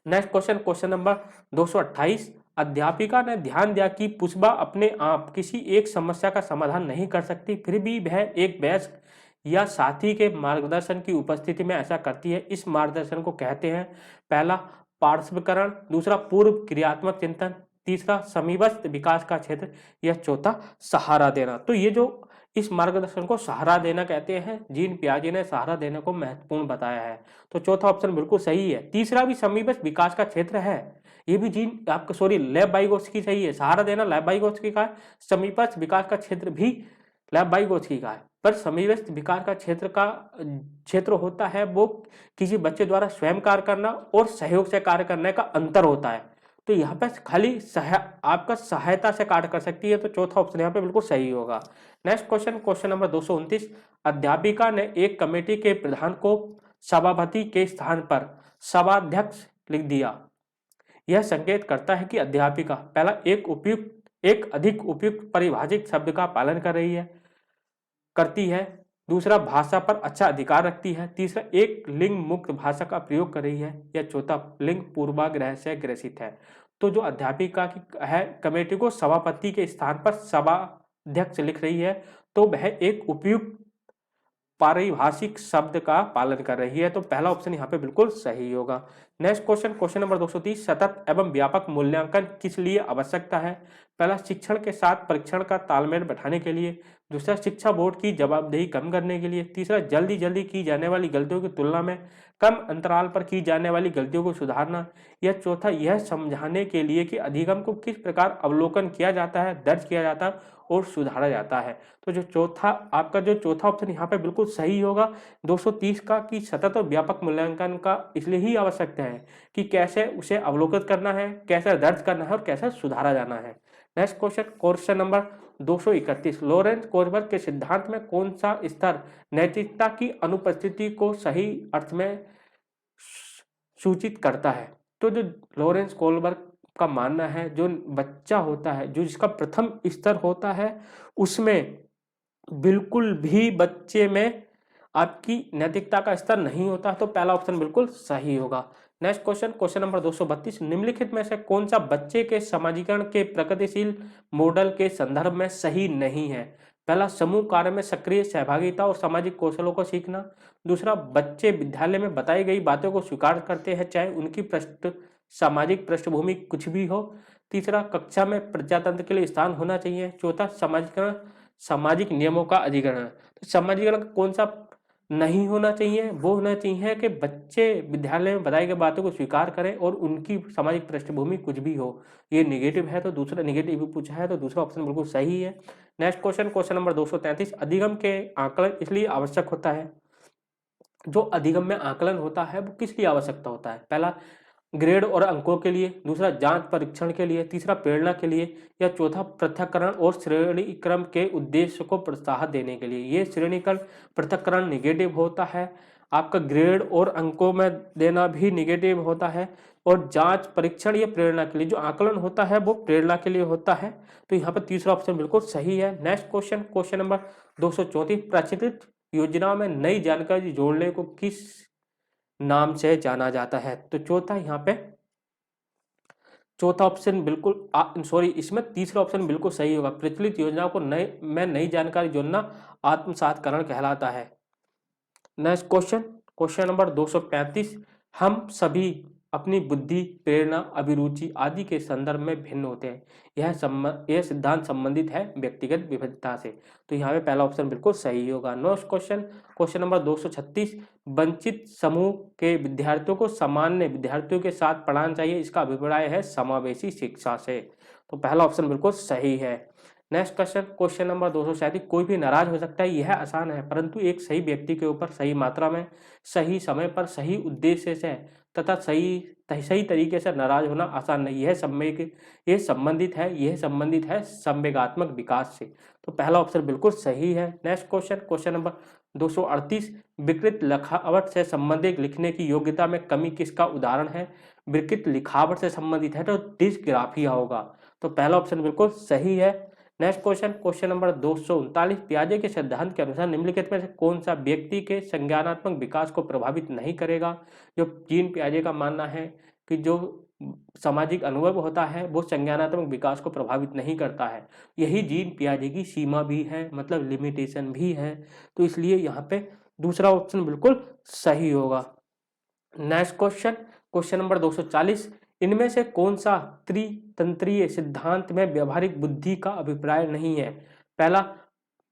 नेक्स्ट क्वेश्चन, क्वेश्चन नंबर 228, अध्यापिका ने ध्यान दिया कि पुष्पा अपने आप किसी एक समस्या का समाधान नहीं कर सकती, फिर भी वह एक वयस्क या साथी के मार्गदर्शन की उपस्थिति में ऐसा करती है। इस मार्गदर्शन को कहते हैं, पहला, पार्श्वकरण। दूसरा, पूर्व क्रियात्मक चिंतन। तीसरा, समीपस्थ विकास का क्षेत्र। या चौथा, सहारा देना। तो ये जो इस मार्गदर्शन को सहारा देना कहते हैं, जीन पियाजे ने सहारा देने को महत्वपूर्ण बताया है। तो चौथा ऑप्शन बिल्कुल सही है। तीसरा भी समीपस्थ विकास का क्षेत्र है, ये भी जीन आपका लेव वाइगोत्स्की सही है। सहारा देना लेव वाइगोत्स्की का है, समीपस्थ विकास का क्षेत्र भी लेव वाइगोत्स्की का है। पर समीपस्थ विकास का क्षेत्र होता है वो किसी बच्चे द्वारा स्वयं कार्य करना और सहयोग से कार्य करने का अंतर होता है। तो यहाँ पे खाली आपका सहायता से कार्य कर सकती है। तो चौथा ऑप्शन यहाँ पे बिल्कुल सही होगा। नेक्स्ट क्वेश्चन, क्वेश्चन नंबर 229, अध्यापिका ने एक कमेटी के प्रधान को सभापति के स्थान पर सभाध्यक्ष लिख दिया। यह संकेत करता है कि अध्यापिका, पहला, एक अधिक उपयुक्त परिभाषित शब्द का पालन करती है। दूसरा, भाषा पर अच्छा अधिकार रखती है। तीसरा, एक लिंग मुक्त भाषा का प्रयोग कर रही है। या चौथा, लिंग पूर्वाग्रह से ग्रसित है। तो जो अध्यापिका की है कमेटी को सभापति के स्थान पर सभाध्यक्ष लिख रही है, तो वह एक उपयुक्त पारिभाषिक शब्द का पालन कर रही है। तो पहला ऑप्शन यहाँ पे बिल्कुल सही होगा। नेक्स्ट क्वेश्चन, क्वेश्चन नंबर 230, सतत एवं व्यापक मूल्यांकन किस लिए आवश्यकता है? पहला, शिक्षण के साथ परीक्षण का तालमेल बैठाने के लिए। दूसरा, शिक्षा बोर्ड की जवाबदेही कम करने के लिए। तीसरा, जल्दी की जाने वाली गलतियों की तुलना में कम अंतराल पर की जाने वाली गलतियों को सुधारना, या चौथा यह समझाने के लिए कि अधिगम को किस प्रकार अवलोकन किया जाता है, दर्ज किया जाता है और सुधारा जाता है। तो जो चौथा आपका जो चौथा ऑप्शन यहाँ पे बिल्कुल सही होगा 230 का, कि सतत और व्यापक मूल्यांकन का इसलिए ही आवश्यकता है कि कैसे उसे अवलोकित करना है, कैसे दर्ज करना है और कैसे सुधारा जाना है। Next question number 231, Lawrence Kohlberg के सिद्धांत में कौन सा स्तर नैतिकता की अनुपस्थिति को सही अर्थ में सूचित करता है? तो जो लॉरेंस कोहलबर्ग का मानना है, जो बच्चा होता है, जो जिसका प्रथम स्तर होता है, उसमें बिल्कुल भी बच्चे में आपकी नैतिकता का स्तर नहीं होता, तो पहला ऑप्शन बिल्कुल सही होगा। नेक्स्ट क्वेश्चन नंबर 232, निम्नलिखित में से कौन सा बच्चे के समाजीकरण के प्रगतिशील मॉडल के संदर्भ में सही नहीं है? पहला, समूह कार्य में सक्रिय सहभागिता और सामाजिक कौशलों को सीखना। दूसरा, बच्चे विद्यालय में बताई गई बातों को स्वीकार करते हैं चाहे उनकी सामाजिक पृष्ठभूमि कुछ भी हो। तीसरा, कक्षा में प्रजातंत्र के लिए स्थान होना चाहिए। चौथा, सामाजिक नियमों का अधिग्रहण। तो सामाजिकरण कौन सा नहीं होना चाहिए? वो होना चाहिए कि बच्चे विद्यालय में बताई गई बातों को स्वीकार करें और उनकी सामाजिक पृष्ठभूमि कुछ भी हो। ये निगेटिव है, तो दूसरा निगेटिव भी पूछा है, तो दूसरा ऑप्शन बिल्कुल सही है। नेक्स्ट क्वेश्चन नंबर 233, अधिगम के आकलन इसलिए आवश्यक होता है। जो अधिगम में आकलन होता है वो किस लिए आवश्यकता होता है? पहला, ग्रेड और अंकों के लिए। दूसरा, जांच परीक्षण के लिए। तीसरा, प्रेरणा के लिए। या चौथा, पृथक्करण और श्रेणीक्रम के उद्देश्य को प्रोत्साहन देने के लिए। ये श्रेणीकरण पृथक्करण निगेटिव होता है, आपका ग्रेड और अंकों में देना भी निगेटिव होता है, और जांच परीक्षण या प्रेरणा के लिए। जो आकलन होता है वो प्रेरणा के लिए होता है, तो यहाँ पर तीसरा ऑप्शन बिल्कुल सही है। नेक्स्ट क्वेश्चन नंबर 234, प्रचलित योजनाओं में नई जानकारी जोड़ने को किस नाम से जाना जाता है? तो चौथा यहाँ पे चौथा ऑप्शन बिल्कुल सॉरी इसमें तीसरा ऑप्शन बिल्कुल सही होगा। प्रचलित योजनाओं को नई जानकारी जोड़ना आत्मसातकरण कहलाता है। नेक्स्ट क्वेश्चन नंबर 235, हम सभी अपनी बुद्धि, प्रेरणा, अभिरुचि आदि के संदर्भ में भिन्न होते हैं। यह सिद्धांत संबंधित है व्यक्तिगत विविधता से, तो यहाँ पे पहला ऑप्शन बिल्कुल सही होगा। नेक्स्ट क्वेश्चन नंबर 236, वंचित समूह के विद्यार्थियों को सामान्य विद्यार्थियों के साथ पढ़ाना चाहिए, इसका अभिप्राय है समावेशी शिक्षा से, तो पहला ऑप्शन बिल्कुल सही है। नेक्स्ट क्वेश्चन नंबर 237, कोई भी नाराज हो सकता है, यह आसान है, परंतु एक सही व्यक्ति के ऊपर सही मात्रा में, सही समय पर, सही उद्देश्य से तथा सही तरीके से नाराज होना आसान नहीं। यह संबंधित है संवेगात्मक विकास से, तो पहला ऑप्शन बिल्कुल सही है। नेक्स्ट क्वेश्चन नंबर 238, विकृत लिखावट से संबंधित लिखने की योग्यता में कमी किसका उदाहरण है? विकृत लिखावट से संबंधित है तो डिस्ग्राफिया होगा, तो पहला ऑप्शन बिल्कुल सही है। नेक्स्ट क्वेश्चन नंबर 239, पियाजे के सिद्धांत के अनुसार निम्नलिखित में से कौन सा व्यक्ति के संज्ञानात्मक विकास को प्रभावित नहीं करेगा? जो जीन पियाजे का मानना है कि जो सामाजिक अनुभव होता है वो संज्ञानात्मक विकास को प्रभावित नहीं करता है, यही जीन पियाजे की सीमा भी है, मतलब लिमिटेशन भी है, तो इसलिए यहाँ पे दूसरा ऑप्शन बिल्कुल सही होगा। नेक्स्ट क्वेश्चन नंबर 240, इनमें से कौन सा त्रितंत्रीय सिद्धांत में व्यवहारिक बुद्धि का अभिप्राय नहीं है? पहला,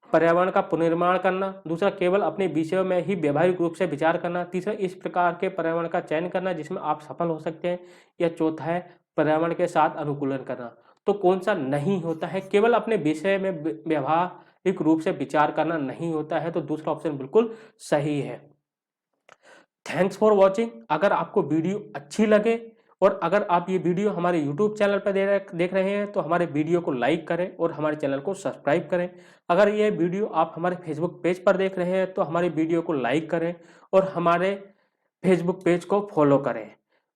पर्यावरण का पुनर्निर्माण करना। दूसरा, केवल अपने विषयों में ही व्यवहारिक रूप से विचार करना। तीसरा, इस प्रकार के पर्यावरण का चयन करना जिसमें आप सफल हो सकते हैं। या चौथा है, पर्यावरण के साथ अनुकूलन करना। तो कौन सा नहीं होता है? केवल अपने विषय में व्यवहारिक रूप से विचार करना नहीं होता है, तो दूसरा ऑप्शन बिल्कुल सही है। Thanks for watching. अगर आपको वीडियो अच्छी लगे और अगर आप ये वीडियो हमारे यूट्यूब चैनल पर देख रहे हैं तो हमारे वीडियो को लाइक करें और हमारे चैनल को सब्सक्राइब करें। अगर ये वीडियो आप हमारे फेसबुक पेज पर देख रहे हैं तो हमारे वीडियो को लाइक करें और हमारे फेसबुक पेज को फॉलो करें।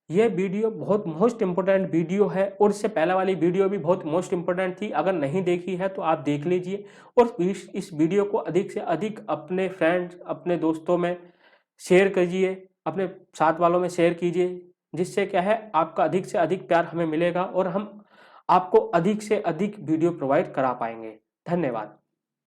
ये वीडियो बहुत मोस्ट इम्पोर्टेंट वीडियो है और इससे पहले वाली वीडियो भी बहुत मोस्ट इम्पोर्टेंट थी, अगर नहीं देखी है तो आप देख लीजिए और इस वीडियो को अधिक से अधिक अपने फ्रेंड्स, अपने दोस्तों में शेयर कीजिए, अपने साथ वालों में शेयर कीजिए, जिससे क्या है आपका अधिक से अधिक प्यार हमें मिलेगा और हम आपको अधिक से अधिक वीडियो प्रोवाइड करा पाएंगे। धन्यवाद।